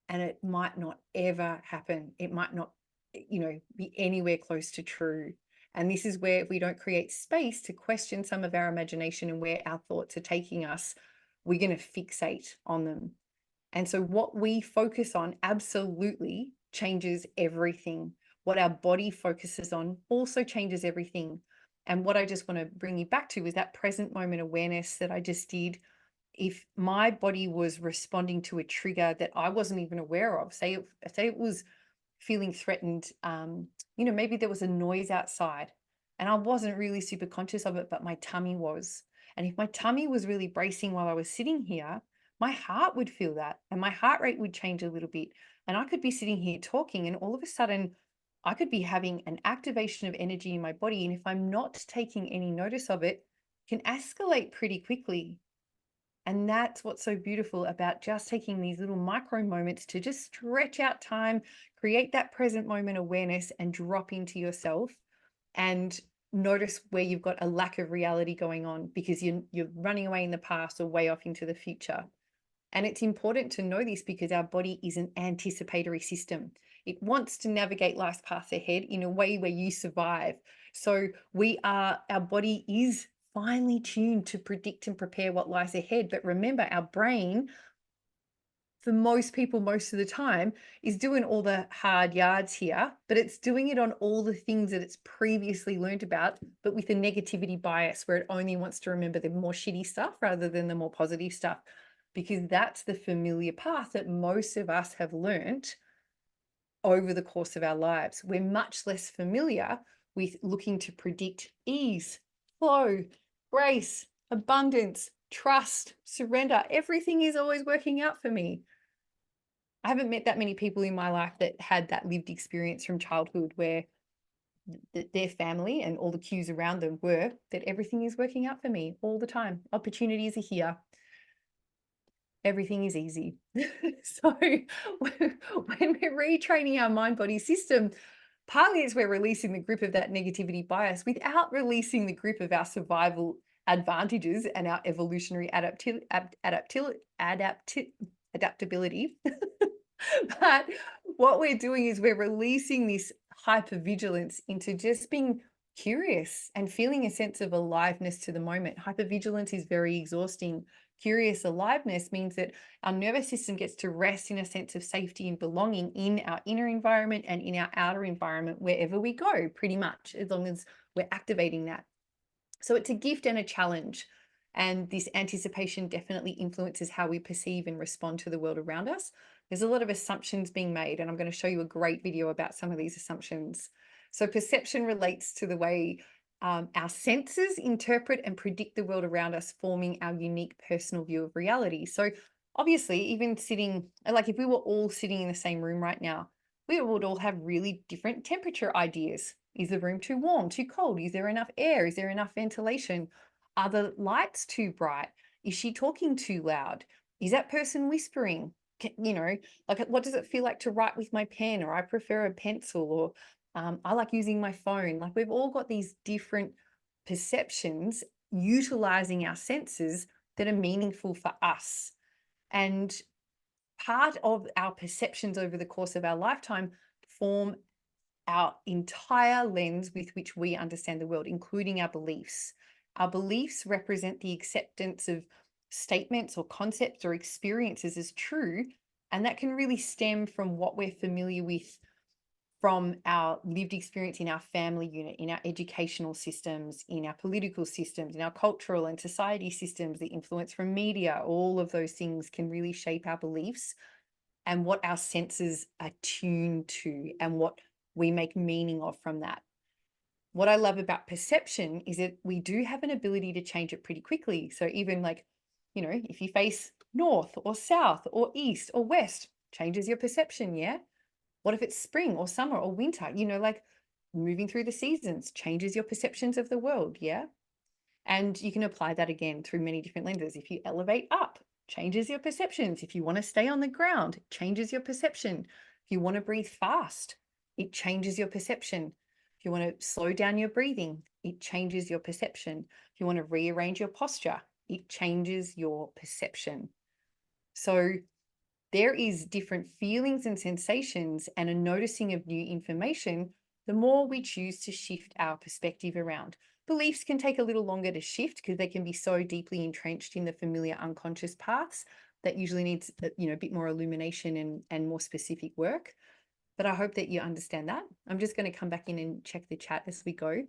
and it might not ever happen. It might not, be anywhere close to true. And this is where, if we don't create space to question some of our imagination and where our thoughts are taking us, we're going to fixate on them. And so what we focus on absolutely changes everything. What our body focuses on also changes everything. And what I just want to bring you back to is that present moment awareness that I just did. If my body was responding to a trigger that I wasn't even aware of, say it was feeling threatened, maybe there was a noise outside and I wasn't really super conscious of it, but my tummy was. And if my tummy was really bracing while I was sitting here, my heart would feel that, and my heart rate would change a little bit. And I could be sitting here talking, and all of a sudden I could be having an activation of energy in my body. And if I'm not taking any notice of it, can escalate pretty quickly. And that's what's so beautiful about just taking these little micro moments to just stretch out time, create that present moment awareness, and drop into yourself and notice where you've got a lack of reality going on because you're running away in the past or way off into the future. And it's important to know this because our body is an anticipatory system. It wants to navigate life's path ahead in a way where you survive. So our body is finely tuned to predict and prepare what lies ahead. But remember, our brain, for most people, most of the time, is doing all the hard yards here, but it's doing it on all the things that it's previously learned about, but with a negativity bias where it only wants to remember the more shitty stuff rather than the more positive stuff, because that's the familiar path that most of us have learnt over the course of our lives. We're much less familiar with looking to predict ease, flow, grace, abundance, trust, surrender. Everything is always working out for me. I haven't met that many people in my life that had that lived experience from childhood where their family and all the cues around them were that everything is working out for me all the time. Opportunities are here. Everything is easy. So when we're retraining our mind body system, partly it's we're releasing the grip of that negativity bias without releasing the grip of our survival advantages and our evolutionary adaptability. But what we're doing is we're releasing this hypervigilance into just being curious and feeling a sense of aliveness to the moment. Hypervigilance is very exhausting. Curious aliveness means that our nervous system gets to rest in a sense of safety and belonging in our inner environment and in our outer environment, wherever we go, pretty much, as long as we're activating that. So it's a gift and a challenge. And this anticipation definitely influences how we perceive and respond to the world around us. There's a lot of assumptions being made, and I'm going to show you a great video about some of these assumptions. So perception relates to the way our senses interpret and predict the world around us, forming our unique personal view of reality. So obviously, even sitting, like if we were all sitting in the same room right now, we would all have really different temperature ideas. Is the room too warm, too cold? Is there enough air? Is there enough ventilation? Are the lights too bright? Is she talking too loud? Is that person whispering? Like what does it feel like to write with my pen? Or I prefer a pencil, or I like using my phone. Like we've all got these different perceptions utilizing our senses that are meaningful for us. And part of our perceptions over the course of our lifetime form our entire lens with which we understand the world, including our beliefs. Our beliefs represent the acceptance of statements or concepts or experiences as true. And that can really stem from what we're familiar with from our lived experience in our family unit, in our educational systems, in our political systems, in our cultural and society systems, the influence from media. All of those things can really shape our beliefs and what our senses are tuned to and what we make meaning of from that. What I love about perception is that we do have an ability to change it pretty quickly. So even like, if you face north or south or east or west, changes your perception, yeah? What if it's spring or summer or winter? Like moving through the seasons changes your perceptions of the world, yeah? And you can apply that again through many different lenses. If you elevate up, changes your perceptions. If you want to stay on the ground, changes your perception. If you want to breathe fast, it changes your perception. If you want to slow down your breathing, it changes your perception. If you want to rearrange your posture, it changes your perception. So there is different feelings and sensations and a noticing of new information, the more we choose to shift our perspective around. Beliefs can take a little longer to shift because they can be so deeply entrenched in the familiar unconscious paths that usually needs a bit more illumination and more specific work. But I hope that you understand that. I'm just going to come back in and check the chat as we go.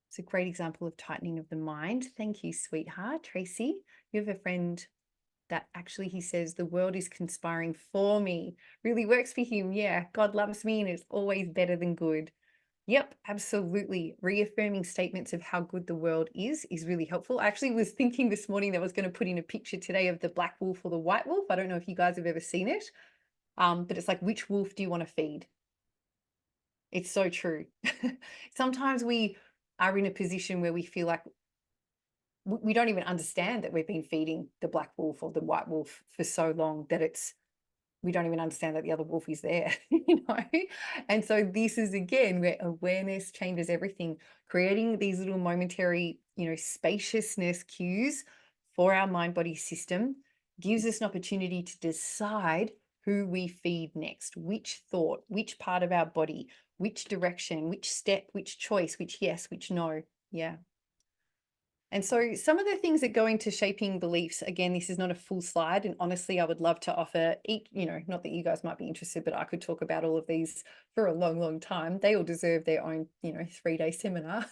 It's a great example of tightening of the mind. Thank you, sweetheart. Tracy, you have a friend that actually he says the world is conspiring for me. Really works for him. Yeah, God loves me and it's always better than good. Yep, absolutely. Reaffirming statements of how good the world is really helpful. I actually was thinking this morning that I was going to put in a picture today of the black wolf or the white wolf. I don't know if you guys have ever seen it, but it's like, which wolf do you want to feed? It's so true. Sometimes we are in a position where we feel like we don't even understand that we've been feeding the black wolf or the white wolf for so long that we don't even understand that the other wolf is there, you know? And so this is again where awareness changes everything, creating these little momentary, spaciousness cues for our mind body system gives us an opportunity to decide who we feed next, which thought, which part of our body, which direction, which step, which choice, which yes, which no. Yeah. And so some of the things that go into shaping beliefs, again, this is not a full slide. And honestly, I would love to offer each, not that you guys might be interested, but I could talk about all of these for a long, long time. They all deserve their own, 3-day seminar.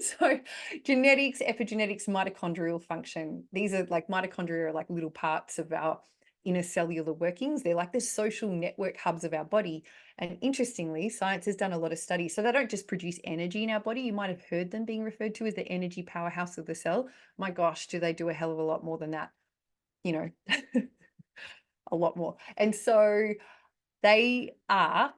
So genetics, epigenetics, mitochondrial function. These are like mitochondria are like little parts of our inner cellular workings. They're like the social network hubs of our body. And interestingly, science has done a lot of studies. So they don't just produce energy in our body. You might have heard them being referred to as the energy powerhouse of the cell. My gosh, do they do a hell of a lot more than that? A lot more. And so they are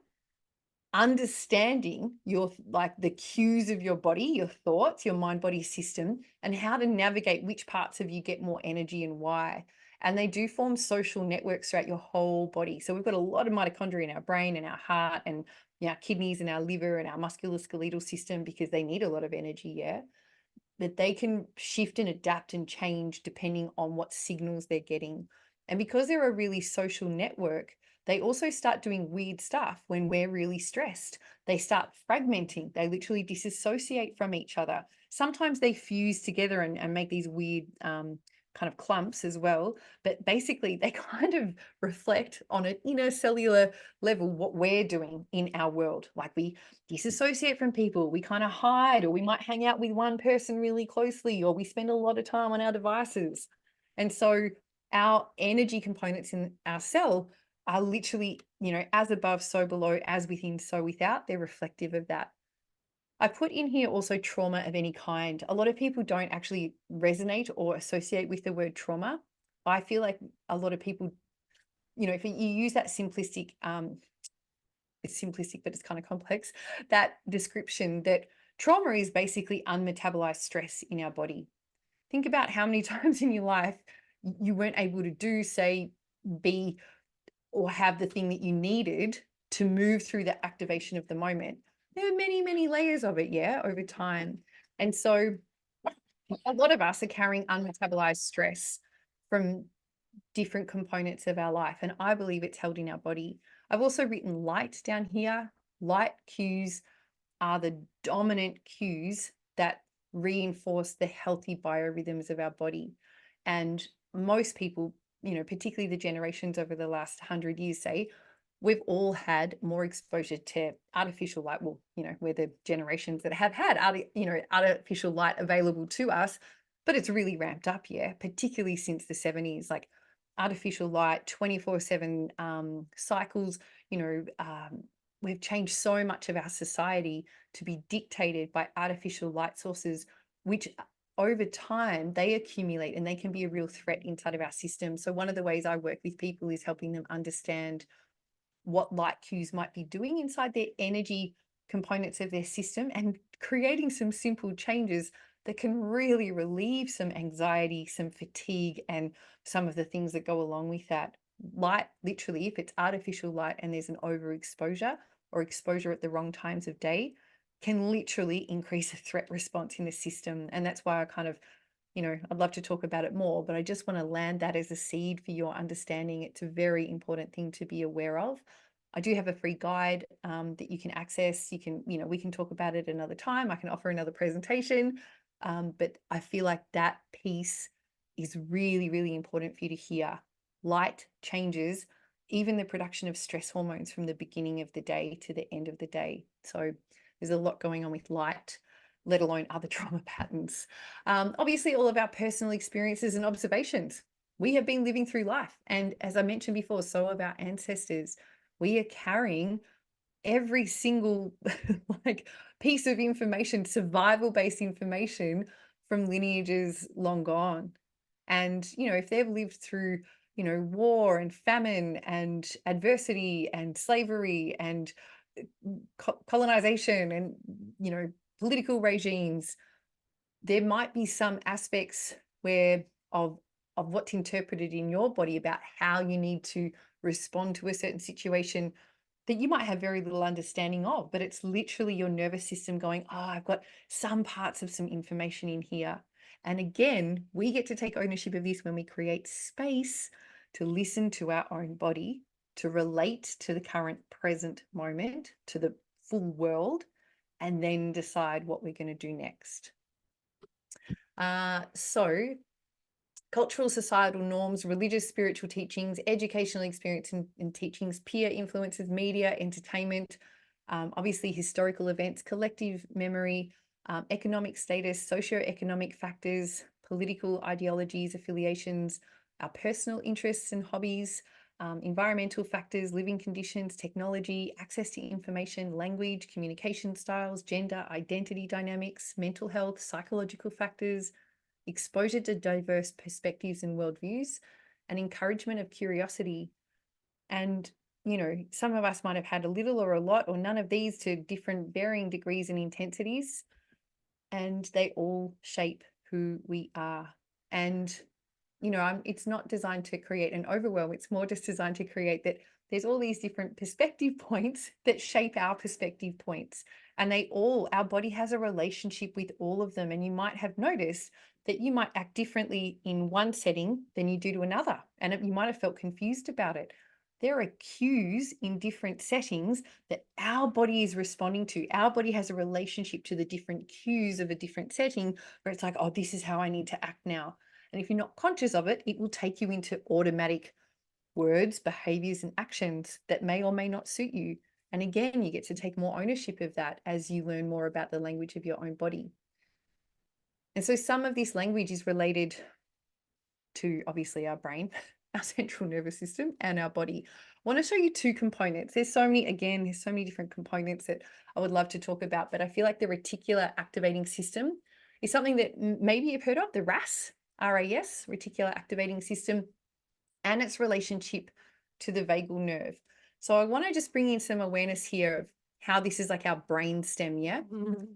understanding the cues of your body, your thoughts, your mind body system, and how to navigate which parts of you get more energy and why. And they do form social networks throughout your whole body. So we've got a lot of mitochondria in our brain and our heart and our kidneys and our liver and our musculoskeletal system because they need a lot of energy. Yeah. But they can shift and adapt and change depending on what signals they're getting. And because they're a really social network, they also start doing weird stuff when we're really stressed. They start fragmenting. They literally disassociate from each other. Sometimes they fuse together and make these weird kind of clumps as well. But basically, they kind of reflect on an inner cellular level what we're doing in our world. Like we disassociate from people, we kind of hide, or we might hang out with one person really closely, or we spend a lot of time on our devices. And so our energy components in our cell are literally, as above, so below, as within, so without. They're reflective of that. I put in here also trauma of any kind. A lot of people don't actually resonate or associate with the word trauma. I feel like a lot of people, if you use that simplistic, it's simplistic, but it's kind of complex, that description that trauma is basically unmetabolized stress in our body. Think about how many times in your life you weren't able to do, say, be, or have the thing that you needed to move through the activation of the moment. There are many, many layers of it, yeah, over time. And so a lot of us are carrying unmetabolized stress from different components of our life. And I believe it's held in our body. I've also written light down here. Light cues are the dominant cues that reinforce the healthy biorhythms of our body. And most people, particularly the generations over the last 100 years, say, we've all had more exposure to artificial light. Well, we're the generations that have had, artificial light available to us, but it's really ramped up, yeah, particularly since the 70s, like artificial light, 24/7 cycles, we've changed so much of our society to be dictated by artificial light sources, which over time they accumulate and they can be a real threat inside of our system. So one of the ways I work with people is helping them understand what light cues might be doing inside their energy components of their system and creating some simple changes that can really relieve some anxiety, some fatigue, and some of the things that go along with that. Light, literally, if it's artificial light and there's an overexposure or exposure at the wrong times of day, can literally increase a threat response in the system. And that's why I kind of, I'd love to talk about it more, but I just want to land that as a seed for your understanding. It's a very important thing to be aware of. I do have a free guide that you can access. You can, we can talk about it another time. I can offer another presentation. But I feel like that piece is really, really important for you to hear. Light changes even the production of stress hormones from the beginning of the day to the end of the day. So there's a lot going on with light, let alone other trauma patterns. Obviously, all of our personal experiences and observations. We have been living through life. And as I mentioned before, so have our ancestors. We are carrying every single piece of information, survival-based information from lineages long gone. And, if they've lived through, war and famine and adversity and slavery and colonization and, political regimes, there might be some aspects where of what's interpreted in your body about how you need to respond to a certain situation that you might have very little understanding of, but it's literally your nervous system going, oh, I've got some parts of some information in here. And again, we get to take ownership of this when we create space to listen to our own body, to relate to the current present moment, to the full world, and then decide what we're going to do next. So cultural, societal norms, religious, spiritual teachings, educational experience and teachings, peer influences, media, entertainment, obviously historical events, collective memory, economic status, socioeconomic factors, political ideologies, affiliations, our personal interests and hobbies, environmental factors, living conditions, technology, access to information, language, communication styles, gender, identity dynamics, mental health, psychological factors, exposure to diverse perspectives and worldviews, and encouragement of curiosity. And, some of us might have had a little or a lot or none of these to different varying degrees and intensities, and they all shape who we are. And, it's not designed to create an overwhelm. It's more just designed to create that there's all these different perspective points that shape our perspective points. And our body has a relationship with all of them. And you might have noticed that you might act differently in one setting than you do to another. And you might have felt confused about it. There are cues in different settings that our body is responding to. Our body has a relationship to the different cues of a different setting where it's like, oh, this is how I need to act now. And if you're not conscious of it, it will take you into automatic words, behaviors, and actions that may or may not suit you. And again, you get to take more ownership of that as you learn more about the language of your own body. And so some of this language is related to obviously our brain, our central nervous system, and our body. I want to show you two components. There's so many different components that I would love to talk about, but I feel like the reticular activating system is something that maybe you've heard of, the RAS, reticular activating system, and its relationship to the vagal nerve. So I want to just bring in some awareness here of how this is like our brain stem, yeah?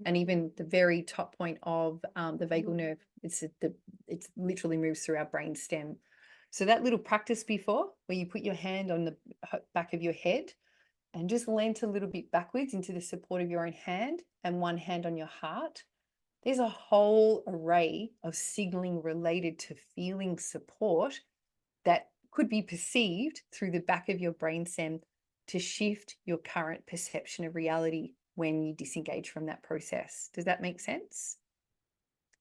And even the very top point of the vagal nerve, it literally moves through our brain stem. So that little practice before, where you put your hand on the back of your head and just leant a little bit backwards into the support of your own hand and one hand on your heart. There's a whole array of signaling related to feeling support that could be perceived through the back of your brain stem to shift your current perception of reality when you disengage from that process. Does that make sense?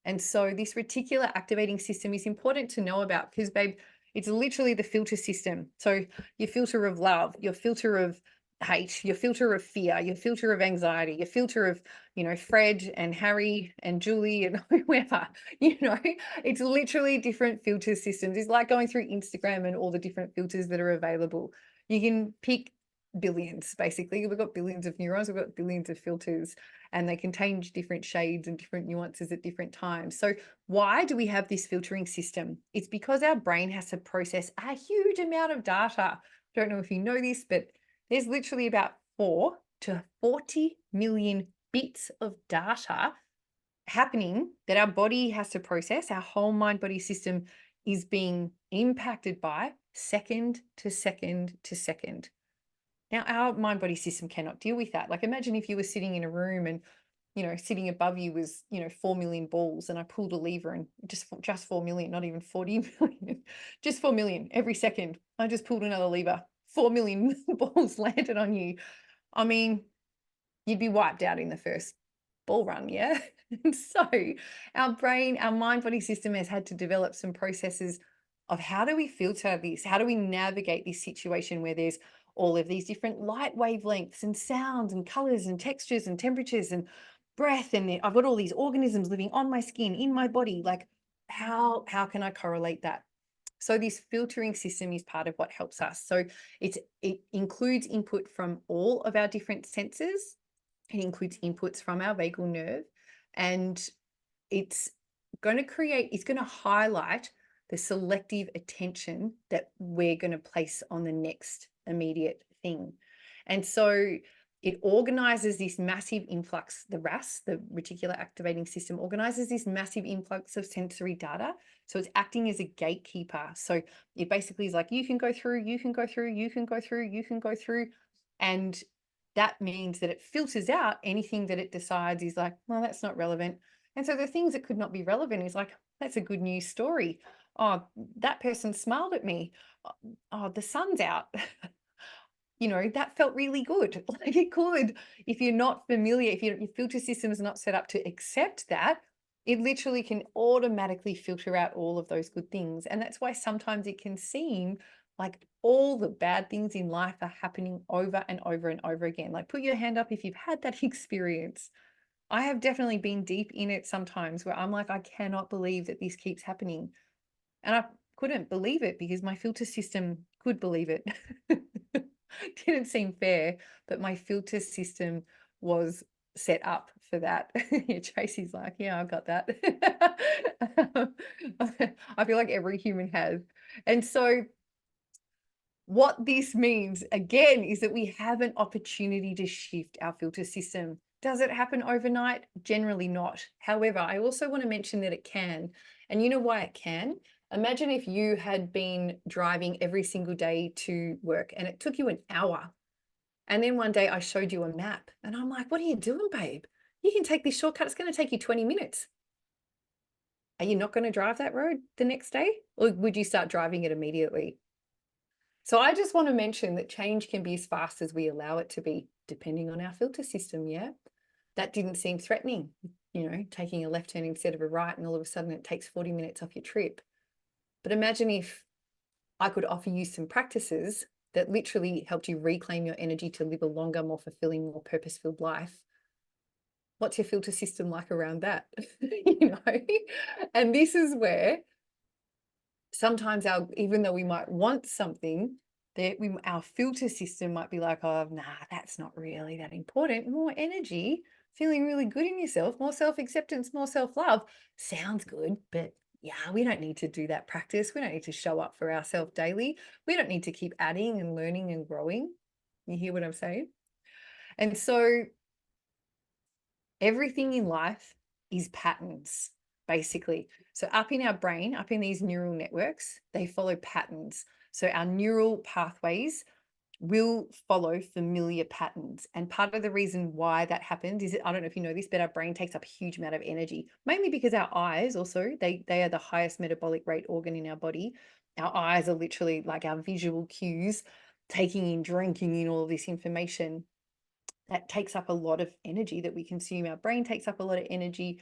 And so this reticular activating system is important to know about because, babe, it's literally the filter system. So your filter of love, your filter of hate, your filter of fear, your filter of anxiety, your filter of, Fred and Harry and Julie and whoever, it's literally different filter systems. It's like going through Instagram and all the different filters that are available. You can pick billions, basically. We've got billions of neurons, we've got billions of filters, and they contain different shades and different nuances at different times. So why do we have this filtering system? It's because our brain has to process a huge amount of data. Don't know if you know this, but there's literally about 4 to 40 million bits of data happening that our body has to process. Our whole mind body system is being impacted by second to second to second. Now, our mind body system cannot deal with that. Like, imagine if you were sitting in a room and, sitting above you was, 4 million balls, and I pulled a lever and just 4 million, not even 40 million, just 4 million every second. I just pulled another lever, 4 million balls landed on you. I mean, you'd be wiped out in the first ball run, yeah? And so our brain, our mind body system has had to develop some processes of how do we filter this? How do we navigate this situation where there's all of these different light wavelengths and sounds and colors and textures and temperatures and breath, and I've got all these organisms living on my skin, in my body. Like, how can I correlate that? So this filtering system is part of what helps us. So it includes input from all of our different senses. It includes inputs from our vagal nerve, and it's going to highlight the selective attention that we're going to place on the next immediate thing. And so it organizes this massive influx. The RAS, the reticular activating system, organizes this massive influx of sensory data. So it's acting as a gatekeeper. So it basically is like, you can go through, you can go through, you can go through, you can go through. And that means that it filters out anything that it decides is like, well, that's not relevant. And so the things that could not be relevant is like, that's a good news story. Oh, that person smiled at me. Oh, the sun's out. You know, that felt really good. Like it could, if you're not familiar, if your filter system is not set up to accept that, it literally can automatically filter out all of those good things. And that's why sometimes it can seem like all the bad things in life are happening over and over and over again. Like put your hand up if you've had that experience. I have definitely been deep in it sometimes where I'm like, I cannot believe that this keeps happening. And I couldn't believe it because my filter system could believe it. Didn't seem fair, but my filter system was set up for that. Yeah, Tracy's like, yeah, I've got that. I feel like every human has. And so what this means, again, is that we have an opportunity to shift our filter system. Does it happen overnight? Generally not. However, I also want to mention that it can. And you know why it can? Imagine if you had been driving every single day to work and it took you an hour. And then one day I showed you a map and I'm like, what are you doing, babe? You can take this shortcut. It's going to take you 20 minutes. Are you not going to drive that road the next day? Or would you start driving it immediately? So I just want to mention that change can be as fast as we allow it to be, depending on our filter system, yeah? That didn't seem threatening, you know, taking a left turn instead of a right, and all of a sudden it takes 40 minutes off your trip. But imagine if I could offer you some practices that literally helped you reclaim your energy to live a longer, more fulfilling, more purpose-filled life. What's your filter system like around that? You know? And this is where sometimes even though we might want something, that our filter system might be like, oh, nah, that's not really that important. More energy, feeling really good in yourself, more self-acceptance, more self-love sounds good, but yeah, we don't need to do that practice. We don't need to show up for ourselves daily. We don't need to keep adding and learning and growing. You hear what I'm saying? And so everything in life is patterns, basically. So up in our brain, up in these neural networks, they follow patterns. So our neural pathways will follow familiar patterns. And part of the reason why that happens is, I don't know if you know this, but our brain takes up a huge amount of energy, mainly because our eyes also, they are the highest metabolic rate organ in our body. Our eyes are literally like our visual cues, taking in, drinking in all of this information. That takes up a lot of energy that we consume. Our brain takes up a lot of energy.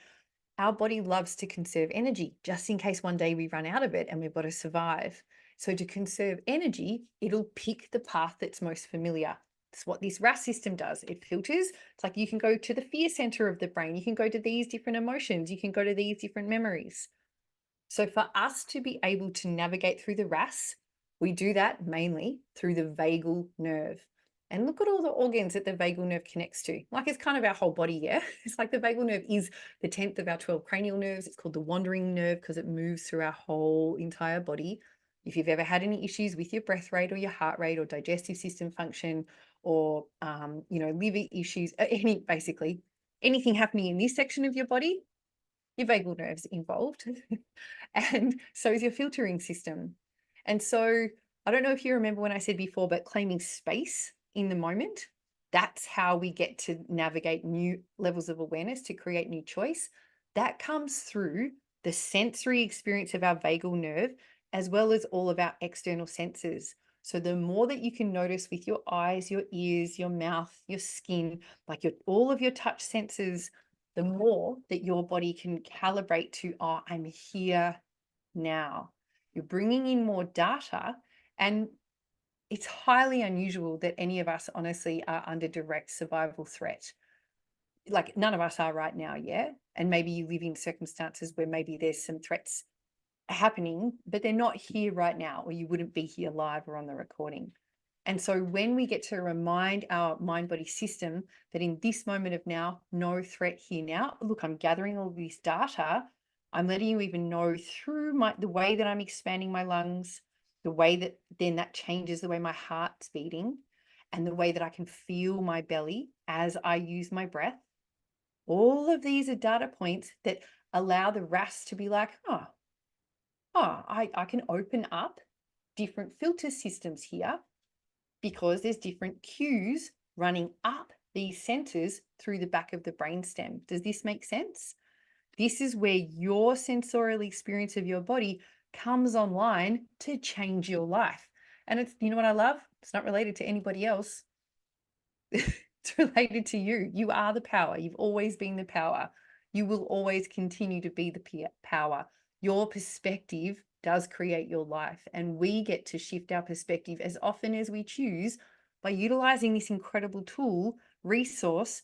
Our body loves to conserve energy just in case one day we run out of it and we've got to survive. So to conserve energy, it'll pick the path that's most familiar. That's what this RAS system does. It filters. It's like you can go to the fear center of the brain. You can go to these different emotions. You can go to these different memories. So for us to be able to navigate through the RAS, we do that mainly through the vagal nerve. And look at all the organs that the vagal nerve connects to. Like it's kind of our whole body, yeah? It's like the vagal nerve is the 10th of our 12 cranial nerves. It's called the wandering nerve because it moves through our whole entire body. If you've ever had any issues with your breath rate or your heart rate or digestive system function or, you know, liver issues, basically anything happening in this section of your body, your vagal nerve's involved. And so is your filtering system. And so I don't know if you remember when I said before, but claiming space in the moment, that's how we get to navigate new levels of awareness to create new choice. That comes through the sensory experience of our vagal nerve, as well as all of our external senses. So the more that you can notice with your eyes, your ears, your mouth, your skin, like all of your touch senses, the more that your body can calibrate to, oh, I'm here now. You're bringing in more data, and it's highly unusual that any of us honestly are under direct survival threat. Like none of us are right now, yeah? And maybe you live in circumstances where maybe there's some threats happening, but they're not here right now, or you wouldn't be here live or on the recording. And so when we get to remind our mind-body system that in this moment of now, no threat here now, look, I'm gathering all this data. I'm letting you even know through the way that I'm expanding my lungs, the way that then that changes the way my heart's beating. and the way that I can feel my belly as I use my breath. All of these are data points that allow the RAS to be like, I can open up different filter systems here because there's different cues running up these centers through the back of the brainstem. Does this make sense? This is where your sensorial experience of your body comes online to change your life. And it's, you know what I love? It's not related to anybody else. It's related to you. You are the power. You've always been the power. You will always continue to be the power. Your perspective does create your life, and we get to shift our perspective as often as we choose by utilizing this incredible tool, resource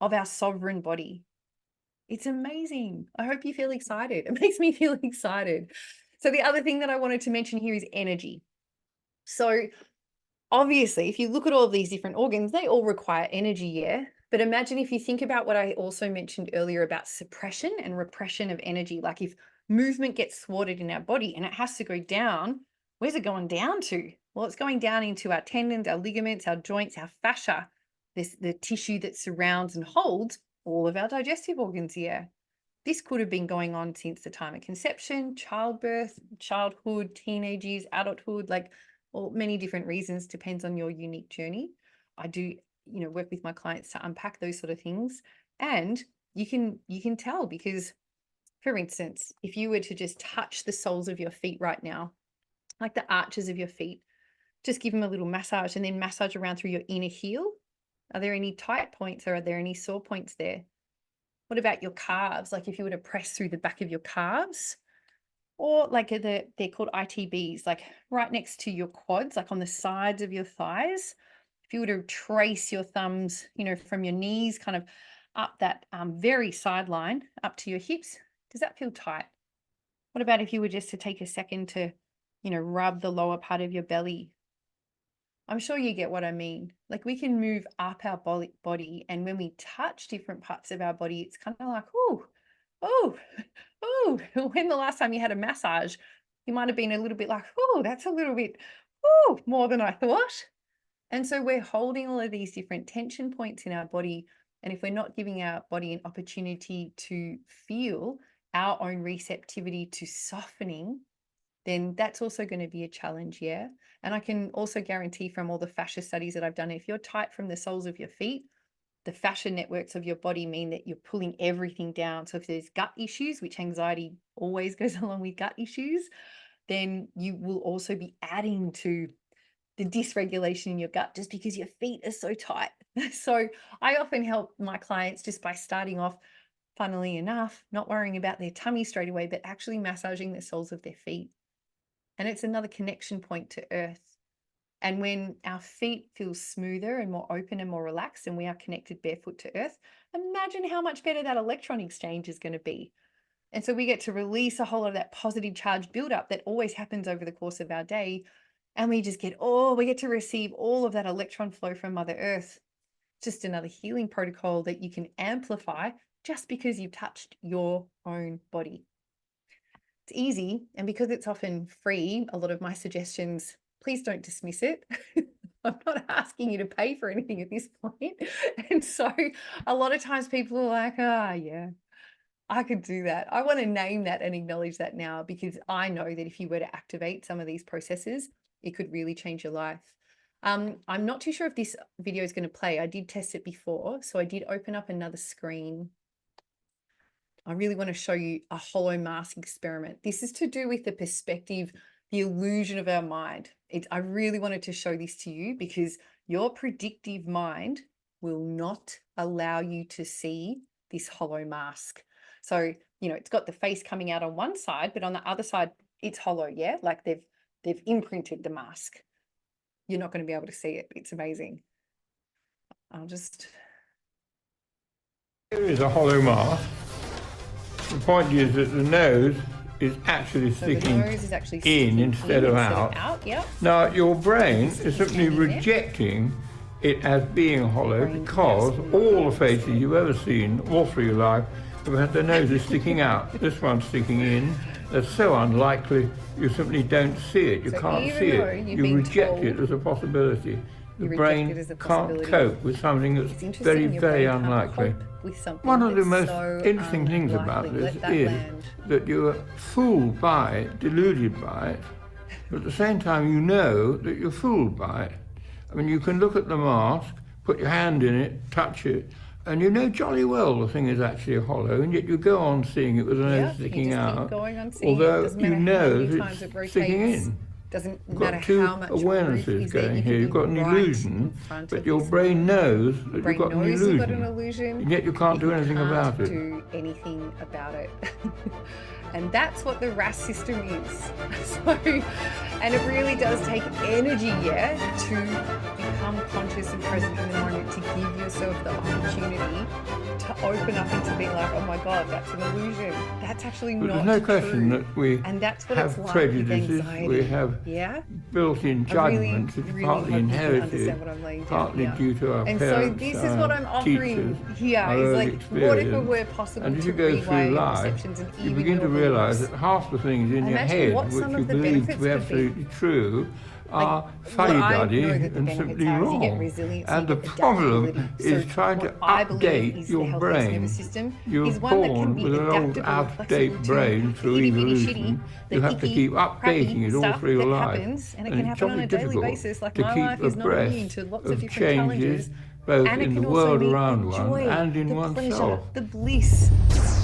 of our sovereign body. It's amazing. I hope you feel excited. It makes me feel excited. So the other thing that I wanted to mention here is energy. So obviously, if you look at all of these different organs, they all require energy, yeah? But imagine if you think about what I also mentioned earlier about suppression and repression of energy. Like if movement gets thwarted in our body and it has to go down, where's it going down to? Well, it's going down into our tendons, our ligaments, our joints, our fascia, the tissue that surrounds and holds all of our digestive organs here. This could have been going on since the time of conception, childbirth, childhood, teenage years, adulthood, like, well, many different reasons, depends on your unique journey. I do, work with my clients to unpack those sort of things. And you can tell because, for instance, if you were to just touch the soles of your feet right now, like the arches of your feet, just give them a little massage and then massage around through your inner heel. Are there any tight points or are there any sore points there? What about your calves? Like if you were to press through the back of your calves, or like they're called ITBs, like right next to your quads, like on the sides of your thighs. If you were to trace your thumbs, from your knees kind of up that very sideline up to your hips, does that feel tight? What about if you were just to take a second to, rub the lower part of your belly? I'm sure you get what I mean. Like we can move up our body, and when we touch different parts of our body, it's kind of like, oh, when the last time you had a massage, you might have been a little bit like, that's a little bit, more than I thought. And so we're holding all of these different tension points in our body. And if we're not giving our body an opportunity to feel our own receptivity to softening, then that's also going to be a challenge, yeah? And I can also guarantee from all the fascia studies that I've done, if you're tight from the soles of your feet, the fascia networks of your body mean that you're pulling everything down. So if there's gut issues, which anxiety always goes along with gut issues, then you will also be adding to the dysregulation in your gut just because your feet are so tight. So I often help my clients just by starting off, funnily enough, not worrying about their tummy straight away, but actually massaging the soles of their feet. And it's another connection point to earth. And when our feet feel smoother and more open and more relaxed, and we are connected barefoot to earth, imagine how much better that electron exchange is going to be. And so we get to release a whole lot of that positive charge buildup that always happens over the course of our day. And we just get, we get to receive all of that electron flow from Mother Earth. Just another healing protocol that you can amplify just because you've touched your own body. It's easy, and because it's often free, a lot of my suggestions, please don't dismiss it. I'm not asking you to pay for anything at this point. And so a lot of times people are like, yeah, I could do that. I want to name that and acknowledge that now, because I know that if you were to activate some of these processes, it could really change your life. I'm not too sure if this video is going to play. I did test it before. So I did open up another screen. I really want to show you a hollow mask experiment. This is to do with the perspective, the illusion of our mind. I really wanted to show this to you because your predictive mind will not allow you to see this hollow mask. So, it's got the face coming out on one side, but on the other side, it's hollow, yeah? Like they've imprinted the mask. You're not going to be able to see it. It's amazing. Here is a hollow mask. The point is that the nose is actually sticking in instead of out. Yep. Now, your brain is simply rejecting it as being hollow because all the faces you've ever seen all through your life have had their noses sticking out. This one's sticking in. That's so unlikely. You simply don't see it. You can't see it. You reject it as a possibility. The You reject it brain as a can't possibility. cope with something that's It's very, interesting. Your very brain can't unlikely. cope with something One of the that's most so interesting things about unlikely. this Let that is land. that you are fooled by it, deluded by it, but at the same time you know that you're fooled by it. I mean, you can look at the mask, put your hand in it, touch it, and you know jolly well the thing is actually hollow, and yet you go on seeing it with the nose Yeah, you sticking just keep out, going on seeing it. although Doesn't you matter how know many that times it it's sticking rotates. in. Doesn't You've matter got two how much proof awarenesses is there. going You here. could You've be got an right illusion, in front but of your this brain moment. knows Your that you've brain got an knows you've got an illusion, illusion, and yet you can't but do you anything about can't it. do anything about it. And that's what the RAS system is. And it really does take energy, yeah, to become conscious and present in the moment, to give yourself the opportunity to open up into being like, oh my God, that's an illusion. That's actually But not there's no question true. that we And that's what it's have like with prejudices, anxiety. we have Yeah. built-in I really, judgments, which are really partly hope you can inherited, understand what I'm laying down partly here. due to our And so parents, this is what I'm teachers, offering here, our is early like, what if it experience. were possible And as to you go through rewire your life, perceptions and you even begin your to realise beliefs? that half the things in your Imagine head what which some you of the believe to benefits be could be. absolutely true Like, are what I fuddy-duddy know that the and benefits simply are is you get wrong. resiliency, And you the get problem adaptability. is So trying to what I believe update is the your healthiest nervous brain. system You're is one that can born be with an old adaptable and flexible out-of-date to brain the through itty bitty shitty, evolution. You the have to icky, keep crappy updating it all stuff through your that life. happens, and it And can it's happen on jolly a daily difficult basis. Like, to my keep life is not immune abreast to lots of of different changes, challenges. both And it in the can also world mean the around one joy, and in the pleasure, oneself. the bliss,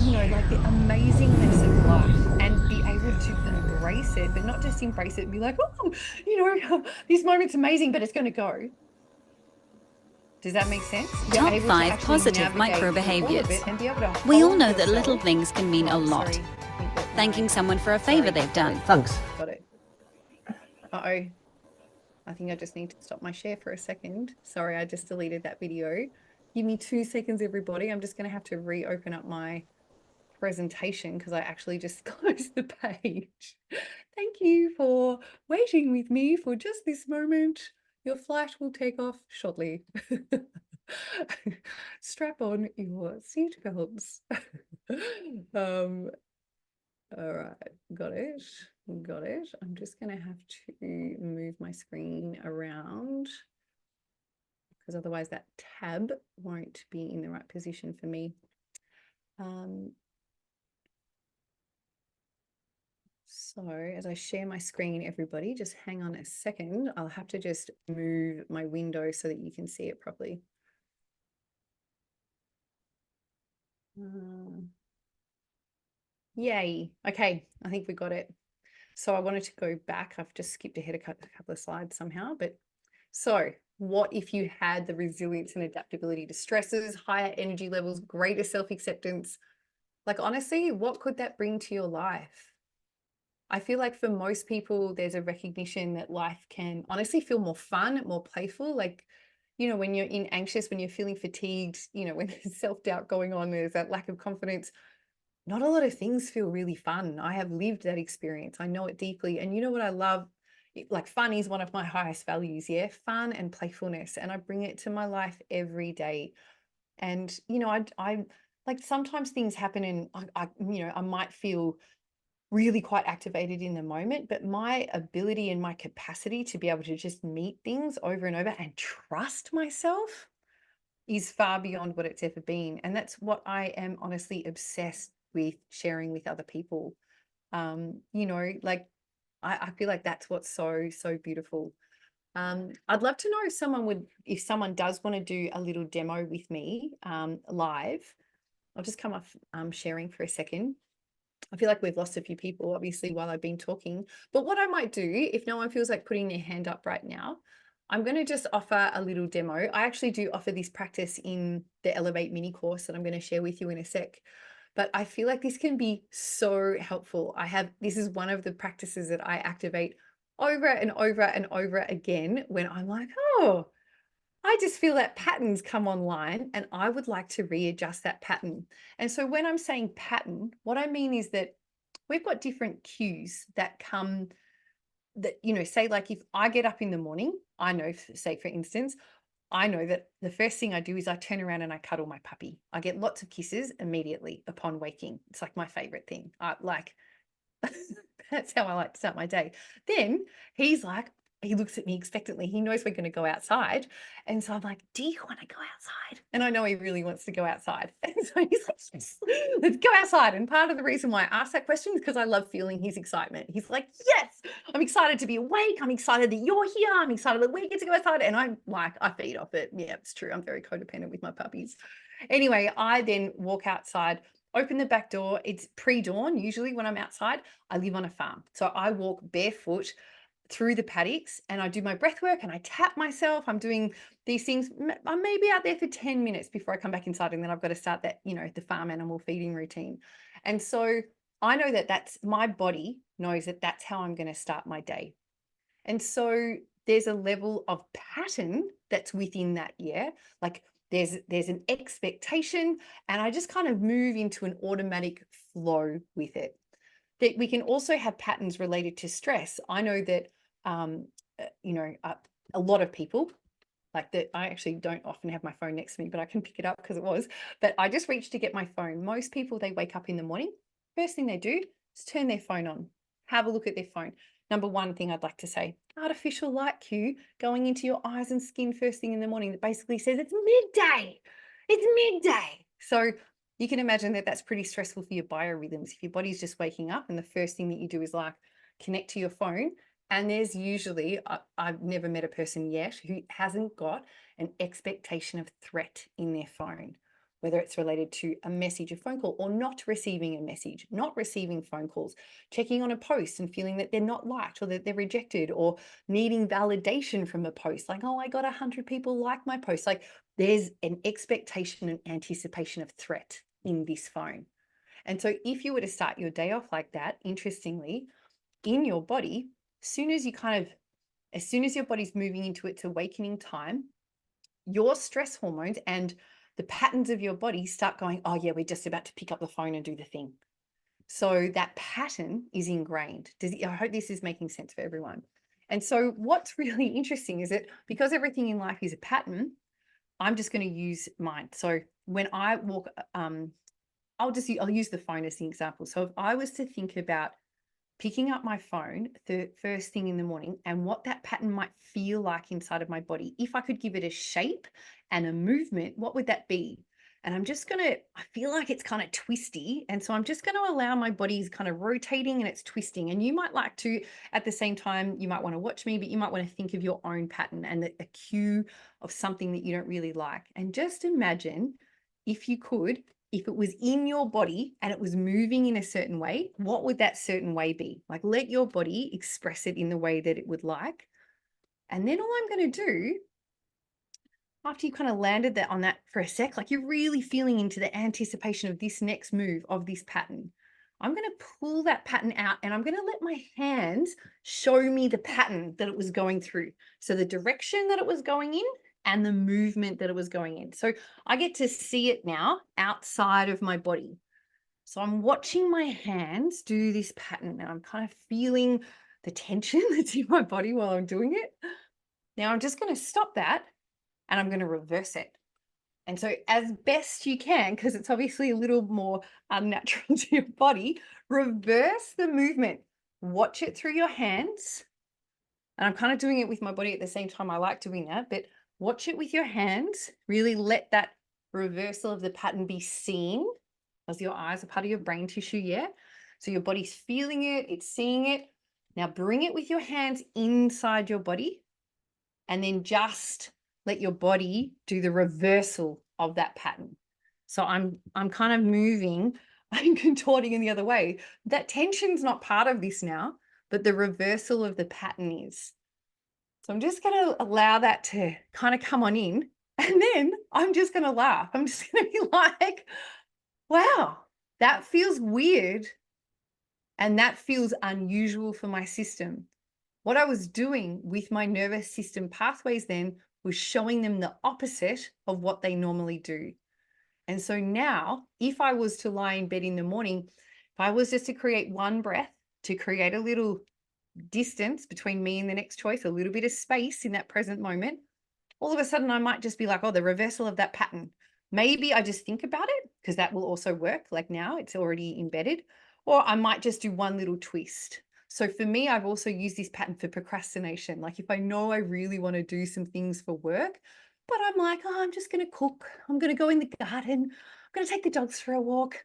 like the amazingness of life, and be able to embrace it, but not just embrace it and be like, oh, this moment's amazing, but it's going to go. Does that make sense? You're Top able to 5 actually positive navigate micro through all of behaviors. it and be able to We all hold know that little yourself. things can mean a Oh, lot. sorry. I think that Thanking my- someone for a favor sorry, they've done. Thanks. Got it. Uh-oh. I think I just need to stop my share for a second. Sorry, I just deleted that video. Give me 2 seconds, everybody. I'm just going to have to reopen up my presentation because I actually just closed the page. Thank you for waiting with me for just this moment. Your flight will take off shortly. Strap on your seatbelts. All right, got it. Got it. I'm just going to have to move my screen around because otherwise that tab won't be in the right position for me. So as I share my screen, everybody, just hang on a second. I'll have to just move my window so that you can see it properly. Yay. Okay, I think we got it. So I wanted to go back. I've just skipped ahead a couple of slides somehow. But so what if you had the resilience and adaptability to stresses, higher energy levels, greater self-acceptance? Like, honestly, what could that bring to your life? I feel like for most people, there's a recognition that life can honestly feel more fun, more playful. Like, when you're anxious, when you're feeling fatigued, when there's self-doubt going on, there's that lack of confidence. Not a lot of things feel really fun. I have lived that experience. I know it deeply. And you know what I love? Like, fun is one of my highest values. Yeah. Fun and playfulness. And I bring it to my life every day. And, I like, sometimes things happen and I might feel really quite activated in the moment, but my ability and my capacity to be able to just meet things over and over and trust myself is far beyond what it's ever been. And that's what I am honestly obsessed with sharing with other people. Like, I feel like that's what's so, so beautiful. I'd love to know if someone does want to do a little demo with me live. I'll just come off sharing for a second. I feel like we've lost a few people, obviously, while I've been talking. But what I might do, if no one feels like putting their hand up right now, I'm going to just offer a little demo. I actually do offer this practice in the Elevate mini course that I'm going to share with you in a sec. But I feel like this can be so helpful. This is one of the practices that I activate over and over and over again when I'm like, oh, I just feel that patterns come online and I would like to readjust that pattern. And so when I'm saying pattern, what I mean is that we've got different cues that come that, say, like, if I get up in the morning, I know, say, for instance, I know that the first thing I do is I turn around and I cuddle my puppy. I get lots of kisses immediately upon waking. It's like my favorite thing. That's how I like to start my day. Then he's like, he looks at me expectantly. He knows we're going to go outside. And so I'm like, do you want to go outside? And I know he really wants to go outside. And so he's like, yes, let's go outside. And part of the reason why I asked that question is because I love feeling his excitement. He's like, yes, I'm excited to be awake. I'm excited that you're here. I'm excited that we get to go outside. And I'm like, I feed off it. Yeah, it's true. I'm very codependent with my puppies. Anyway, I then walk outside, open the back door. It's pre-dawn. Usually when I'm outside, I live on a farm. So I walk barefoot through the paddocks and I do my breath work and I tap myself. I'm doing these things. I'm maybe out there for 10 minutes before I come back inside, and then I've got to start that, the farm animal feeding routine. And so I know that that's my body knows that that's how I'm going to start my day. And so there's a level of pattern that's within that. Yeah. Like there's an expectation, and I just kind of move into an automatic flow with it. That we can also have patterns related to stress. I know that um, a lot of people like that. I actually don't often have my phone next to me, but I can pick it up because it was. But I just reached to get my phone. Most people, they wake up in the morning. First thing they do is turn their phone on, have a look at their phone. Number one thing I'd like to say, artificial light cue going into your eyes and skin first thing in the morning that basically says it's midday. It's midday. So you can imagine that that's pretty stressful for your biorhythms. If your body's just waking up and the first thing that you do is like connect to your phone, and there's usually, I've never met a person yet who hasn't got an expectation of threat in their phone, whether it's related to a message, a phone call, or not receiving a message, not receiving phone calls, checking on a post and feeling that they're not liked or that they're rejected, or needing validation from a post, like, oh, I got 100 people like my post. Like there's an expectation and anticipation of threat in this phone. And so if you were to start your day off like that, interestingly, in your body, as soon as your body's moving into its awakening time, your stress hormones and the patterns of your body start going, oh yeah, we're just about to pick up the phone and do the thing. So that pattern is ingrained. I hope this is making sense for everyone. And so what's really interesting is that because everything in life is a pattern, I'm just going to use mine. So when I walk, I'll use the phone as the example. So if I was to think about picking up my phone the first thing in the morning and what that pattern might feel like inside of my body, if I could give it a shape and a movement, what would that be? And I feel like it's kind of twisty. And so I'm just going to allow my body's kind of rotating and it's twisting. And you might like to, at the same time, you might want to watch me, but you might want to think of your own pattern and a cue of something that you don't really like. And just imagine, if you could, if it was in your body and it was moving in a certain way, what would that certain way be? Like, let your body express it in the way that it would like. And then all I'm going to do, after you kind of landed that on that for a sec, like you're really feeling into the anticipation of this next move of this pattern, I'm going to pull that pattern out and I'm going to let my hands show me the pattern that it was going through. So the direction that it was going in and the movement that it was going in. So I get to see it now outside of my body. So I'm watching my hands do this pattern and I'm kind of feeling the tension that's in my body while I'm doing it. Now I'm just going to stop that and I'm going to reverse it. And so as best you can, because it's obviously a little more unnatural to your body, reverse the movement. Watch it through your hands. And I'm kind of doing it with my body at the same time. I like doing that, but watch it with your hands. Really let that reversal of the pattern be seen, as your eyes are part of your brain tissue, yeah? So your body's feeling it, it's seeing it. Now bring it with your hands inside your body and then just let your body do the reversal of that pattern. So I'm kind of moving, I'm contorting in the other way. That tension's not part of this now, but the reversal of the pattern is. So I'm just going to allow that to kind of come on in. And then I'm just going to laugh. I'm just going to be like, wow, that feels weird. And that feels unusual for my system. What I was doing with my nervous system pathways then was showing them the opposite of what they normally do. And so now, if I was to lie in bed in the morning, if I was just to create one breath, to create a little distance between me and the next choice, a little bit of space in that present moment, all of a sudden I might just be like, oh, the reversal of that pattern. Maybe I just think about it because that will also work. Like now it's already embedded. Or I might just do one little twist. So for me, I've also used this pattern for procrastination. Like if I know I really want to do some things for work, but I'm like, oh, I'm just going to cook. I'm going to go in the garden. I'm going to take the dogs for a walk.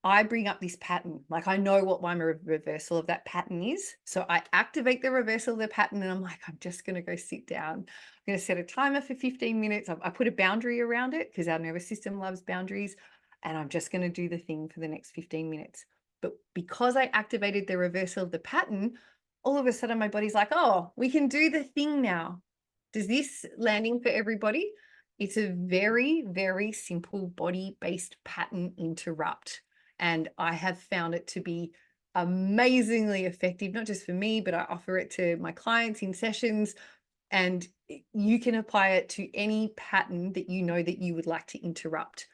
I bring up this pattern. Like I know what my reversal of that pattern is. So I activate the reversal of the pattern and I'm like, I'm just going to go sit down. I'm going to set a timer for 15 minutes. I put a boundary around it because our nervous system loves boundaries. And I'm just going to do the thing for the next 15 minutes. But because I activated the reversal of the pattern, all of a sudden my body's like, oh, we can do the thing now. Does this landing for everybody? It's a very, very simple body-based pattern interrupt. And I have found it to be amazingly effective, not just for me, but I offer it to my clients in sessions. And you can apply it to any pattern that you know that you would like to interrupt.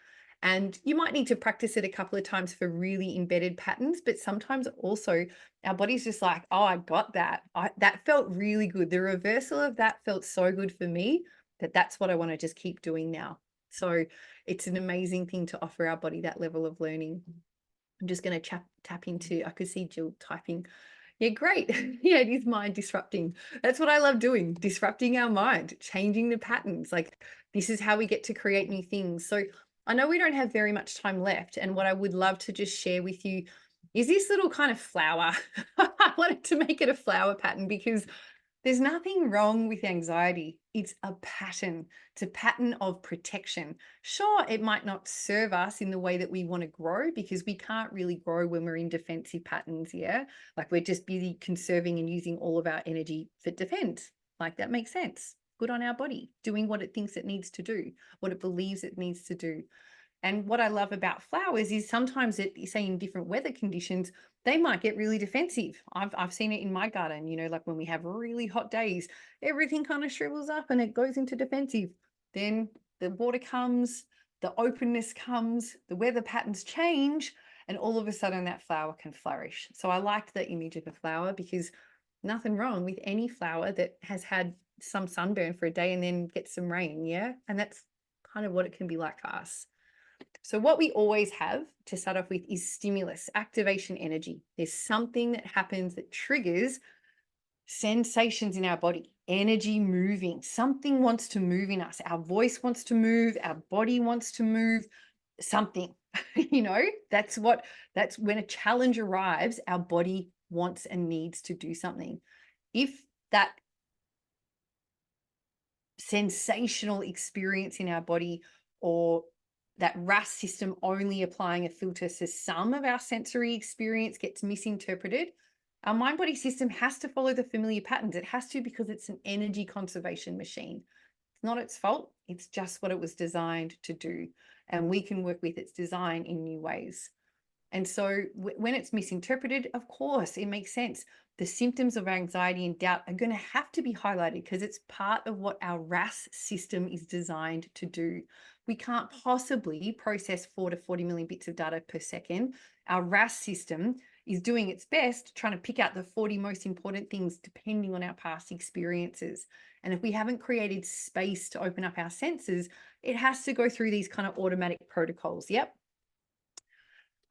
And you might need to practice it a couple of times for really embedded patterns, but sometimes also our body's just like, oh, I got that. That felt really good. The reversal of that felt so good for me that that's what I want to just keep doing now. So it's an amazing thing to offer our body that level of learning. I'm just going to tap into, I could see Jill typing. Yeah, great. Yeah, it is mind disrupting. That's what I love doing, disrupting our mind, changing the patterns. Like this is how we get to create new things. So I know we don't have very much time left. And what I would love to just share with you is this little kind of flower. I wanted to make it a flower pattern because there's nothing wrong with anxiety. It's a pattern. It's a pattern of protection. Sure, it might not serve us in the way that we want to grow because we can't really grow when we're in defensive patterns. Yeah. Like we're just busy conserving and using all of our energy for defense. Like that makes sense. Good on our body, doing what it thinks it needs to do, what it believes it needs to do. And what I love about flowers is sometimes say in different weather conditions, they might get really defensive. I've seen it in my garden, like when we have really hot days, everything kind of shrivels up and it goes into defensive. Then the water comes, the openness comes, the weather patterns change, and all of a sudden that flower can flourish. So I liked the image of a flower because nothing wrong with any flower that has had some sunburn for a day and then gets some rain. Yeah. And that's kind of what it can be like for us. So what we always have to start off with is stimulus, activation energy. There's something that happens that triggers sensations in our body, energy moving. Something wants to move in us. Our voice wants to move, our body wants to move, something. That's when a challenge arrives, our body wants and needs to do something. If that sensational experience in our body or that RAS system only applying a filter to some of our sensory experience gets misinterpreted, our mind body system has to follow the familiar patterns. It has to because it's an energy conservation machine. It's not its fault. It's just what it was designed to do. And we can work with its design in new ways. And so when it's misinterpreted, of course, it makes sense. The symptoms of anxiety and doubt are going to have to be highlighted because it's part of what our RAS system is designed to do. We can't possibly process 4 to 40 million bits of data per second. Our RAS system is doing its best trying to pick out the 40 most important things depending on our past experiences. And if we haven't created space to open up our senses, it has to go through these kind of automatic protocols. Yep.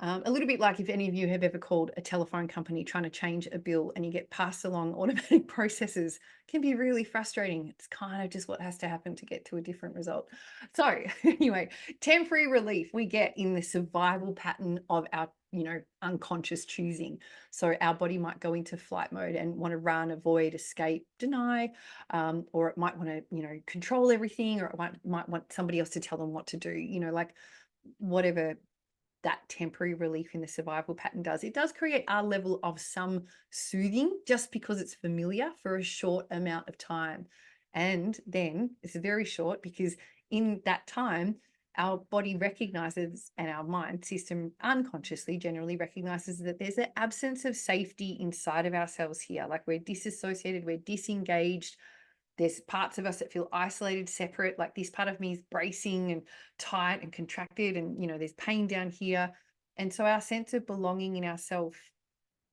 A little bit like if any of you have ever called a telephone company trying to change a bill and you get passed along automatic processes, can be really frustrating. It's kind of just what has to happen to get to a different result. So anyway, temporary relief we get in the survival pattern of our unconscious choosing. So our body might go into flight mode and want to run, avoid, escape, deny, or it might want to, control everything, or it might want somebody else to tell them what to do, like whatever that temporary relief in the survival pattern does. It does create a level of some soothing just because it's familiar for a short amount of time. And then it's very short because in that time, our body recognizes and our mind system unconsciously generally recognizes that there's an absence of safety inside of ourselves here. Like we're disassociated, we're disengaged. There's parts of us that feel isolated, separate, like this part of me is bracing and tight and contracted, and there's pain down here. And so our sense of belonging in ourself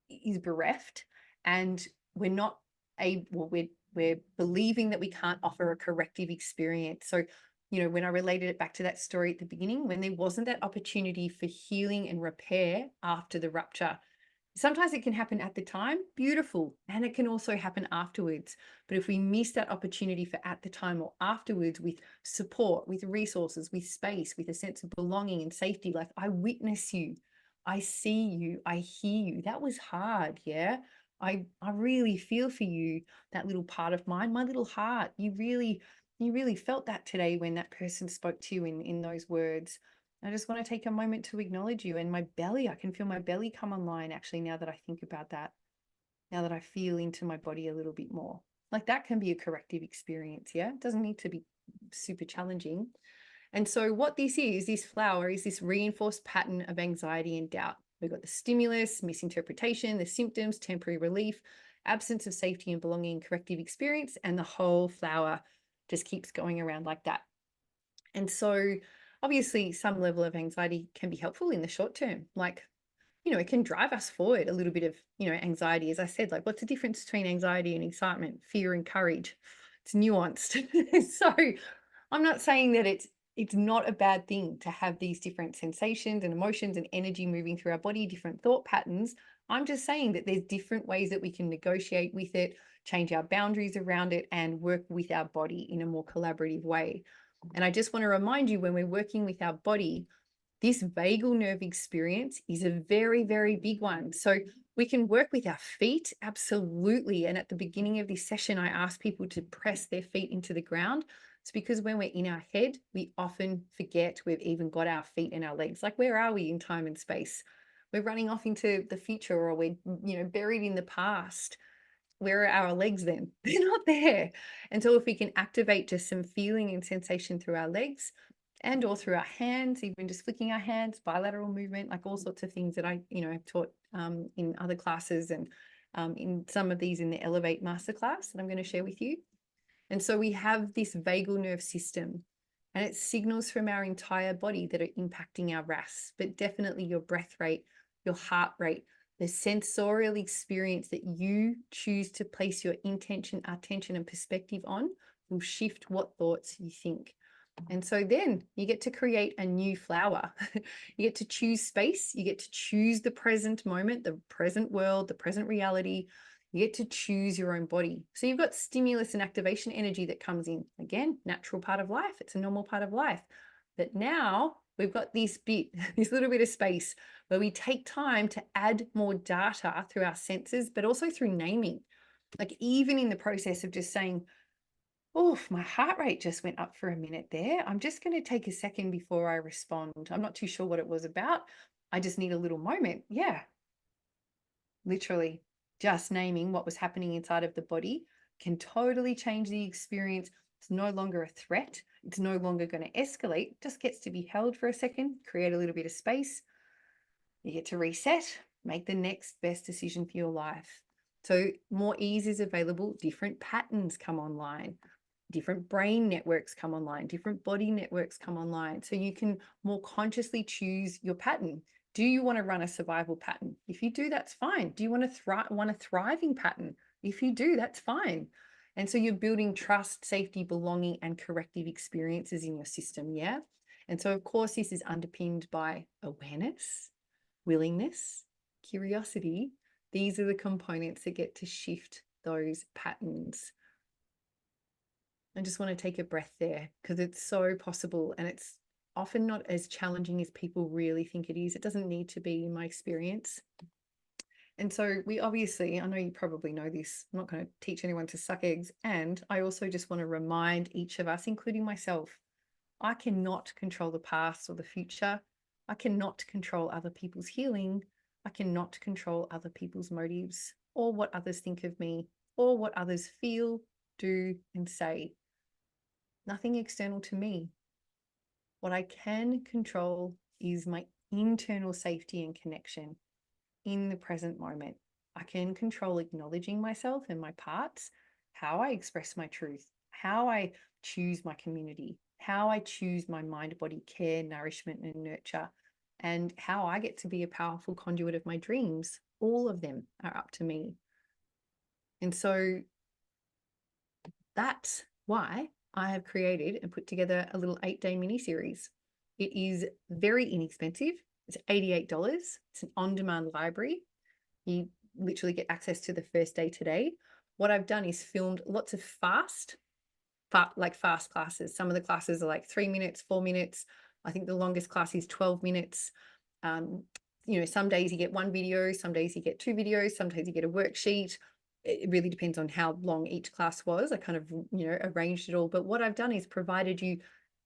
is bereft, and we're not able, we're believing that we can't offer a corrective experience. So, when I related it back to that story at the beginning, when there wasn't that opportunity for healing and repair after the rupture, Sometimes it can happen at the time, beautiful, and it can also happen afterwards. But if we miss that opportunity for at the time or afterwards with support, with resources, with space, with a sense of belonging and safety, like I witness you, I see you, I hear you. That was hard, yeah. I really feel for you, that little part of mine, my little heart. You really felt that today when that person spoke to you in those words. I just want to take a moment to acknowledge you, and my belly, I can feel my belly come online actually now that I think about that, now that I feel into my body a little bit more. Like that can be a corrective experience, yeah? It doesn't need to be super challenging. And so what this flower is this reinforced pattern of anxiety and doubt. We've got the stimulus, misinterpretation, the symptoms, temporary relief, absence of safety and belonging, corrective experience, and the whole flower just keeps going around like that. And so obviously some level of anxiety can be helpful in the short term. Like, it can drive us forward. A little bit of, anxiety, as I said, like what's the difference between anxiety and excitement, fear and courage? It's nuanced. So I'm not saying that it's not a bad thing to have these different sensations and emotions and energy moving through our body, different thought patterns. I'm just saying that there's different ways that we can negotiate with it, change our boundaries around it, and work with our body in a more collaborative way. And I just want to remind you, when we're working with our body, this vagal nerve experience is a very, very big one. So we can work with our feet, absolutely. And at the beginning of this session, I ask people to press their feet into the ground. It's because when we're in our head, we often forget we've even got our feet and our legs. Like, where are we in time and space? We're running off into the future, or we're, buried in the past. Where are our legs then? They're not there. And so if we can activate just some feeling and sensation through our legs, and or through our hands, even just flicking our hands, bilateral movement, like all sorts of things that I've taught in other classes, and in some of these in the Elevate Masterclass that I'm going to share with you. And so we have this vagal nerve system, and it's signals from our entire body that are impacting our RAS, but definitely your breath rate, your heart rate, the sensorial experience that you choose to place your intention, attention, and perspective on will shift what thoughts you think. And so then you get to create a new flower. You get to choose space. You get to choose the present moment, the present world, the present reality. You get to choose your own body. So you've got stimulus and activation energy that comes in. Again, natural part of life. It's a normal part of life. But now we've got this bit, this little bit of space where we take time to add more data through our senses, but also through naming. Like even in the process of just saying, oh, my heart rate just went up for a minute there. I'm just going to take a second before I respond. I'm not too sure what it was about. I just need a little moment. Yeah, literally just naming what was happening inside of the body can totally change the experience. It's no longer a threat. It's no longer going to escalate. It just gets to be held for a second, create a little bit of space. You get to reset, make the next best decision for your life. So more ease is available. Different patterns come online. Different brain networks come online, different body networks come online. So you can more consciously choose your pattern. Do you want to run a survival pattern? If you do, that's fine. Do you want to want a thriving pattern? If you do, that's fine. And so you're building trust, safety, belonging, and corrective experiences in your system. Yeah. And so, of course, this is underpinned by awareness, willingness, curiosity. These are the components that get to shift those patterns. I just want to take a breath there, because it's so possible, and it's often not as challenging as people really think it is. It doesn't need to be, in my experience. And so we obviously, I know you probably know this, I'm not going to teach anyone to suck eggs. And I also just want to remind each of us, including myself, I cannot control the past or the future. I cannot control other people's healing. I cannot control other people's motives, or what others think of me, or what others feel, do, and say. Nothing external to me. What I can control is my internal safety and connection in the present moment. I can control acknowledging myself and my parts, how I express my truth, how I choose my community, how I choose my mind, body care, nourishment, and nurture, and how I get to be a powerful conduit of my dreams. All of them are up to me. And so that's why I have created and put together a little 8-day mini series. It is very inexpensive. It's $88. It's an on-demand library. you literally get access to the first day today. What I've done is filmed lots of fast classes. Some of the classes are like 3 minutes, 4 minutes. I think the longest class is 12 minutes. Some days you get one video, some days you get two videos, sometimes you get a worksheet. It really depends on how long each class was. I kind of, arranged it all. But what I've done is provided you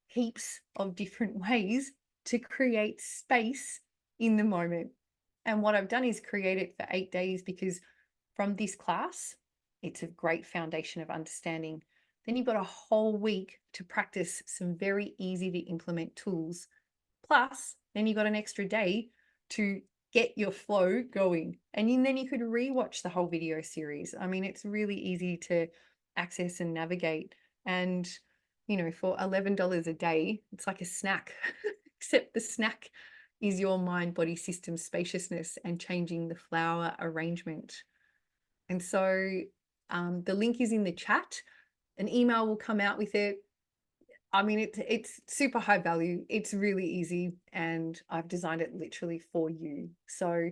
heaps of different ways to create space in the moment. And what I've done is create it for 8 days, because from this class, it's a great foundation of understanding. Then you've got a whole week to practice some very easy to implement tools. Plus, then you've got an extra day to get your flow going. And then you could rewatch the whole video series. I mean, it's really easy to access and navigate. And, for $11 a day, it's like a snack, except the snack is your mind, body, system spaciousness and changing the flower arrangement. And so the link is in the chat. An email will come out with it. I mean, it's super high value. It's really easy, and I've designed it literally for you. So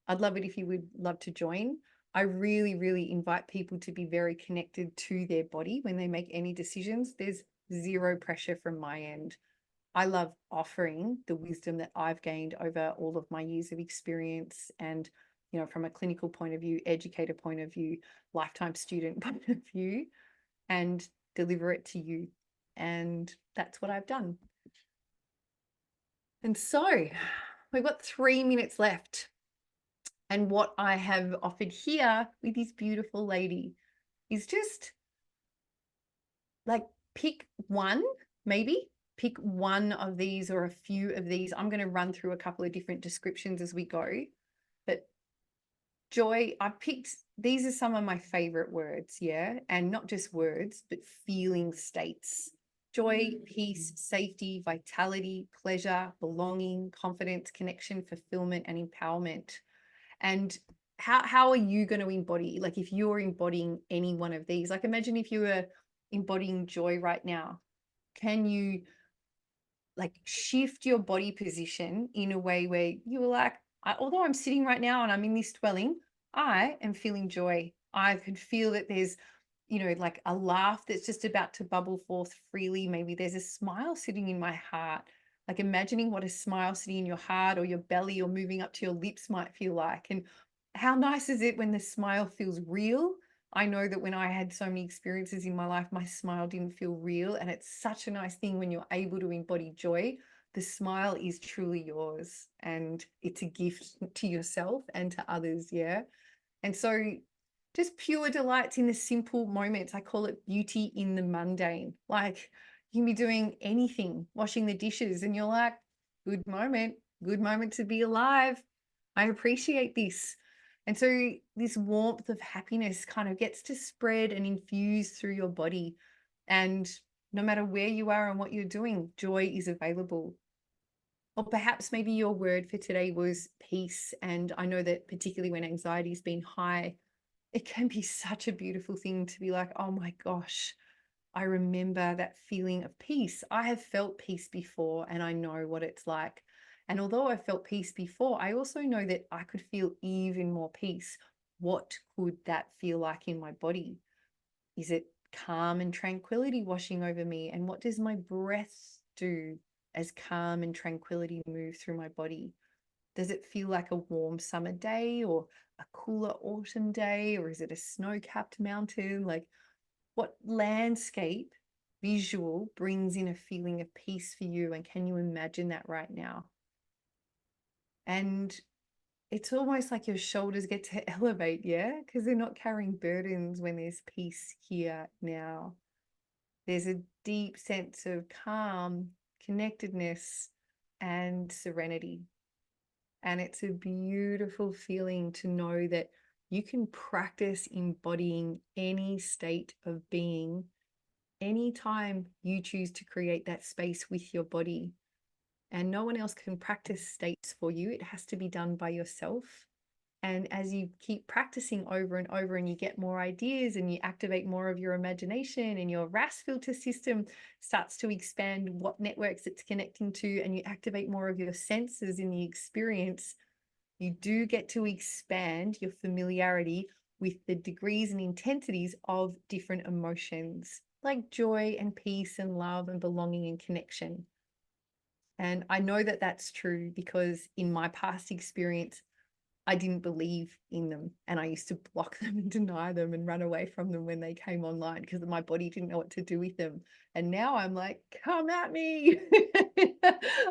I'd love it if you would love to join. I really, really invite people to be very connected to their body when they make any decisions. There's zero pressure from my end. I love offering the wisdom that I've gained over all of my years of experience and, from a clinical point of view, educator point of view, lifetime student point of view, and deliver it to you. And that's what I've done. And so we've got 3 minutes left. And what I have offered here with this beautiful lady is just like pick one, maybe pick one of these or a few of these. I'm going to run through a couple of different descriptions as we go. But joy, I picked, these are some of my favorite words, yeah? And not just words, but feeling states. Joy, peace, safety, vitality, pleasure, belonging, confidence, connection, fulfillment, and empowerment. And how are you going to embody, like if you're embodying any one of these, like imagine if you were embodying joy right now, can you like shift your body position in a way where you were like, although I'm sitting right now and I'm in this dwelling, I am feeling joy. I could feel that there's, like a laugh that's just about to bubble forth freely. Maybe there's a smile sitting in my heart. Like imagining what a smile sitting in your heart or your belly or moving up to your lips might feel like. And how nice is it when the smile feels real? I know that when I had so many experiences in my life, my smile didn't feel real. And it's such a nice thing when you're able to embody joy. The smile is truly yours and it's a gift to yourself and to others. Yeah. And so just pure delights in the simple moments. I call it beauty in the mundane. Like you can be doing anything, washing the dishes, and you're like, good moment to be alive. I appreciate this. And so this warmth of happiness kind of gets to spread and infuse through your body. And no matter where you are and what you're doing, joy is available. Or perhaps maybe your word for today was peace. And I know that particularly when anxiety's been high, it can be such a beautiful thing to be like, oh my gosh, I remember that feeling of peace. I have felt peace before and I know what it's like. And although I felt peace before, I also know that I could feel even more peace. What could that feel like in my body? Is it calm and tranquility washing over me? And what does my breath do as calm and tranquility move through my body? Does it feel like a warm summer day or a cooler autumn day? Or is it a snow-capped mountain? Like what landscape visual brings in a feeling of peace for you? And can you imagine that right now? And it's almost like your shoulders get to elevate, yeah? Because they're not carrying burdens when there's peace here now. There's a deep sense of calm, connectedness, and serenity. And it's a beautiful feeling to know that you can practice embodying any state of being anytime you choose to create that space with your body. And no one else can practice states for you. It has to be done by yourself. And as you keep practicing over and over and you get more ideas and you activate more of your imagination and your RAS filter system starts to expand what networks it's connecting to and you activate more of your senses in the experience, you do get to expand your familiarity with the degrees and intensities of different emotions, like joy and peace and love and belonging and connection. And I know that that's true because in my past experience, I didn't believe in them, and I used to block them and deny them and run away from them when they came online because my body didn't know what to do with them. And now I'm like, come at me.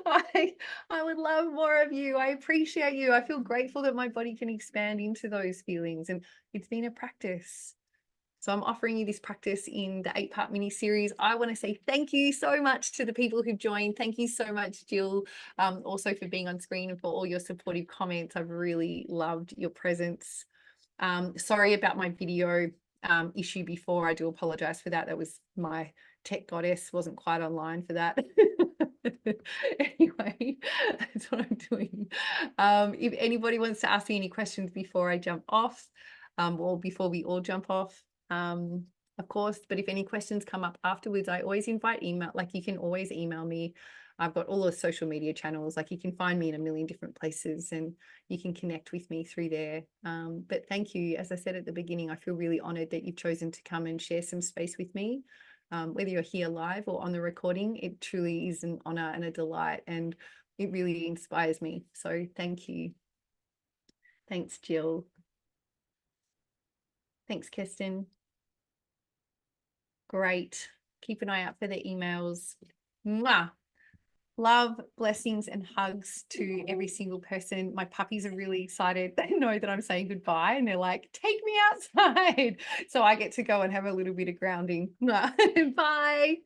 I, I would love more of you. I appreciate you. I feel grateful that my body can expand into those feelings. And it's been a practice. So I'm offering you this practice in the 8-part mini series. I want to say thank you so much to the people who've joined. Thank you so much, Jill, also for being on screen and for all your supportive comments. I've really loved your presence. Sorry about my video issue before. I do apologize for that. That was my tech goddess, wasn't quite online for that. Anyway, that's what I'm doing. If anybody wants to ask me any questions before I jump off, or before we all jump off, of course, but if any questions come up afterwards, I always invite email. Like, you can always email me. I've got all the social media channels. Like, you can find me in a million different places and you can connect with me through there. But thank you. As I said at the beginning, I feel really honored that you've chosen to come and share some space with me. Whether you're here live or on the recording, it truly is an honor and a delight, and it really inspires me. So thank you. Thanks, Jill. Thanks, Kirsten. Great. Keep an eye out for the emails. Mwah. Love, blessings, and hugs to every single person. My puppies are really excited. They know that I'm saying goodbye and they're like, take me outside. So I get to go and have a little bit of grounding. Bye.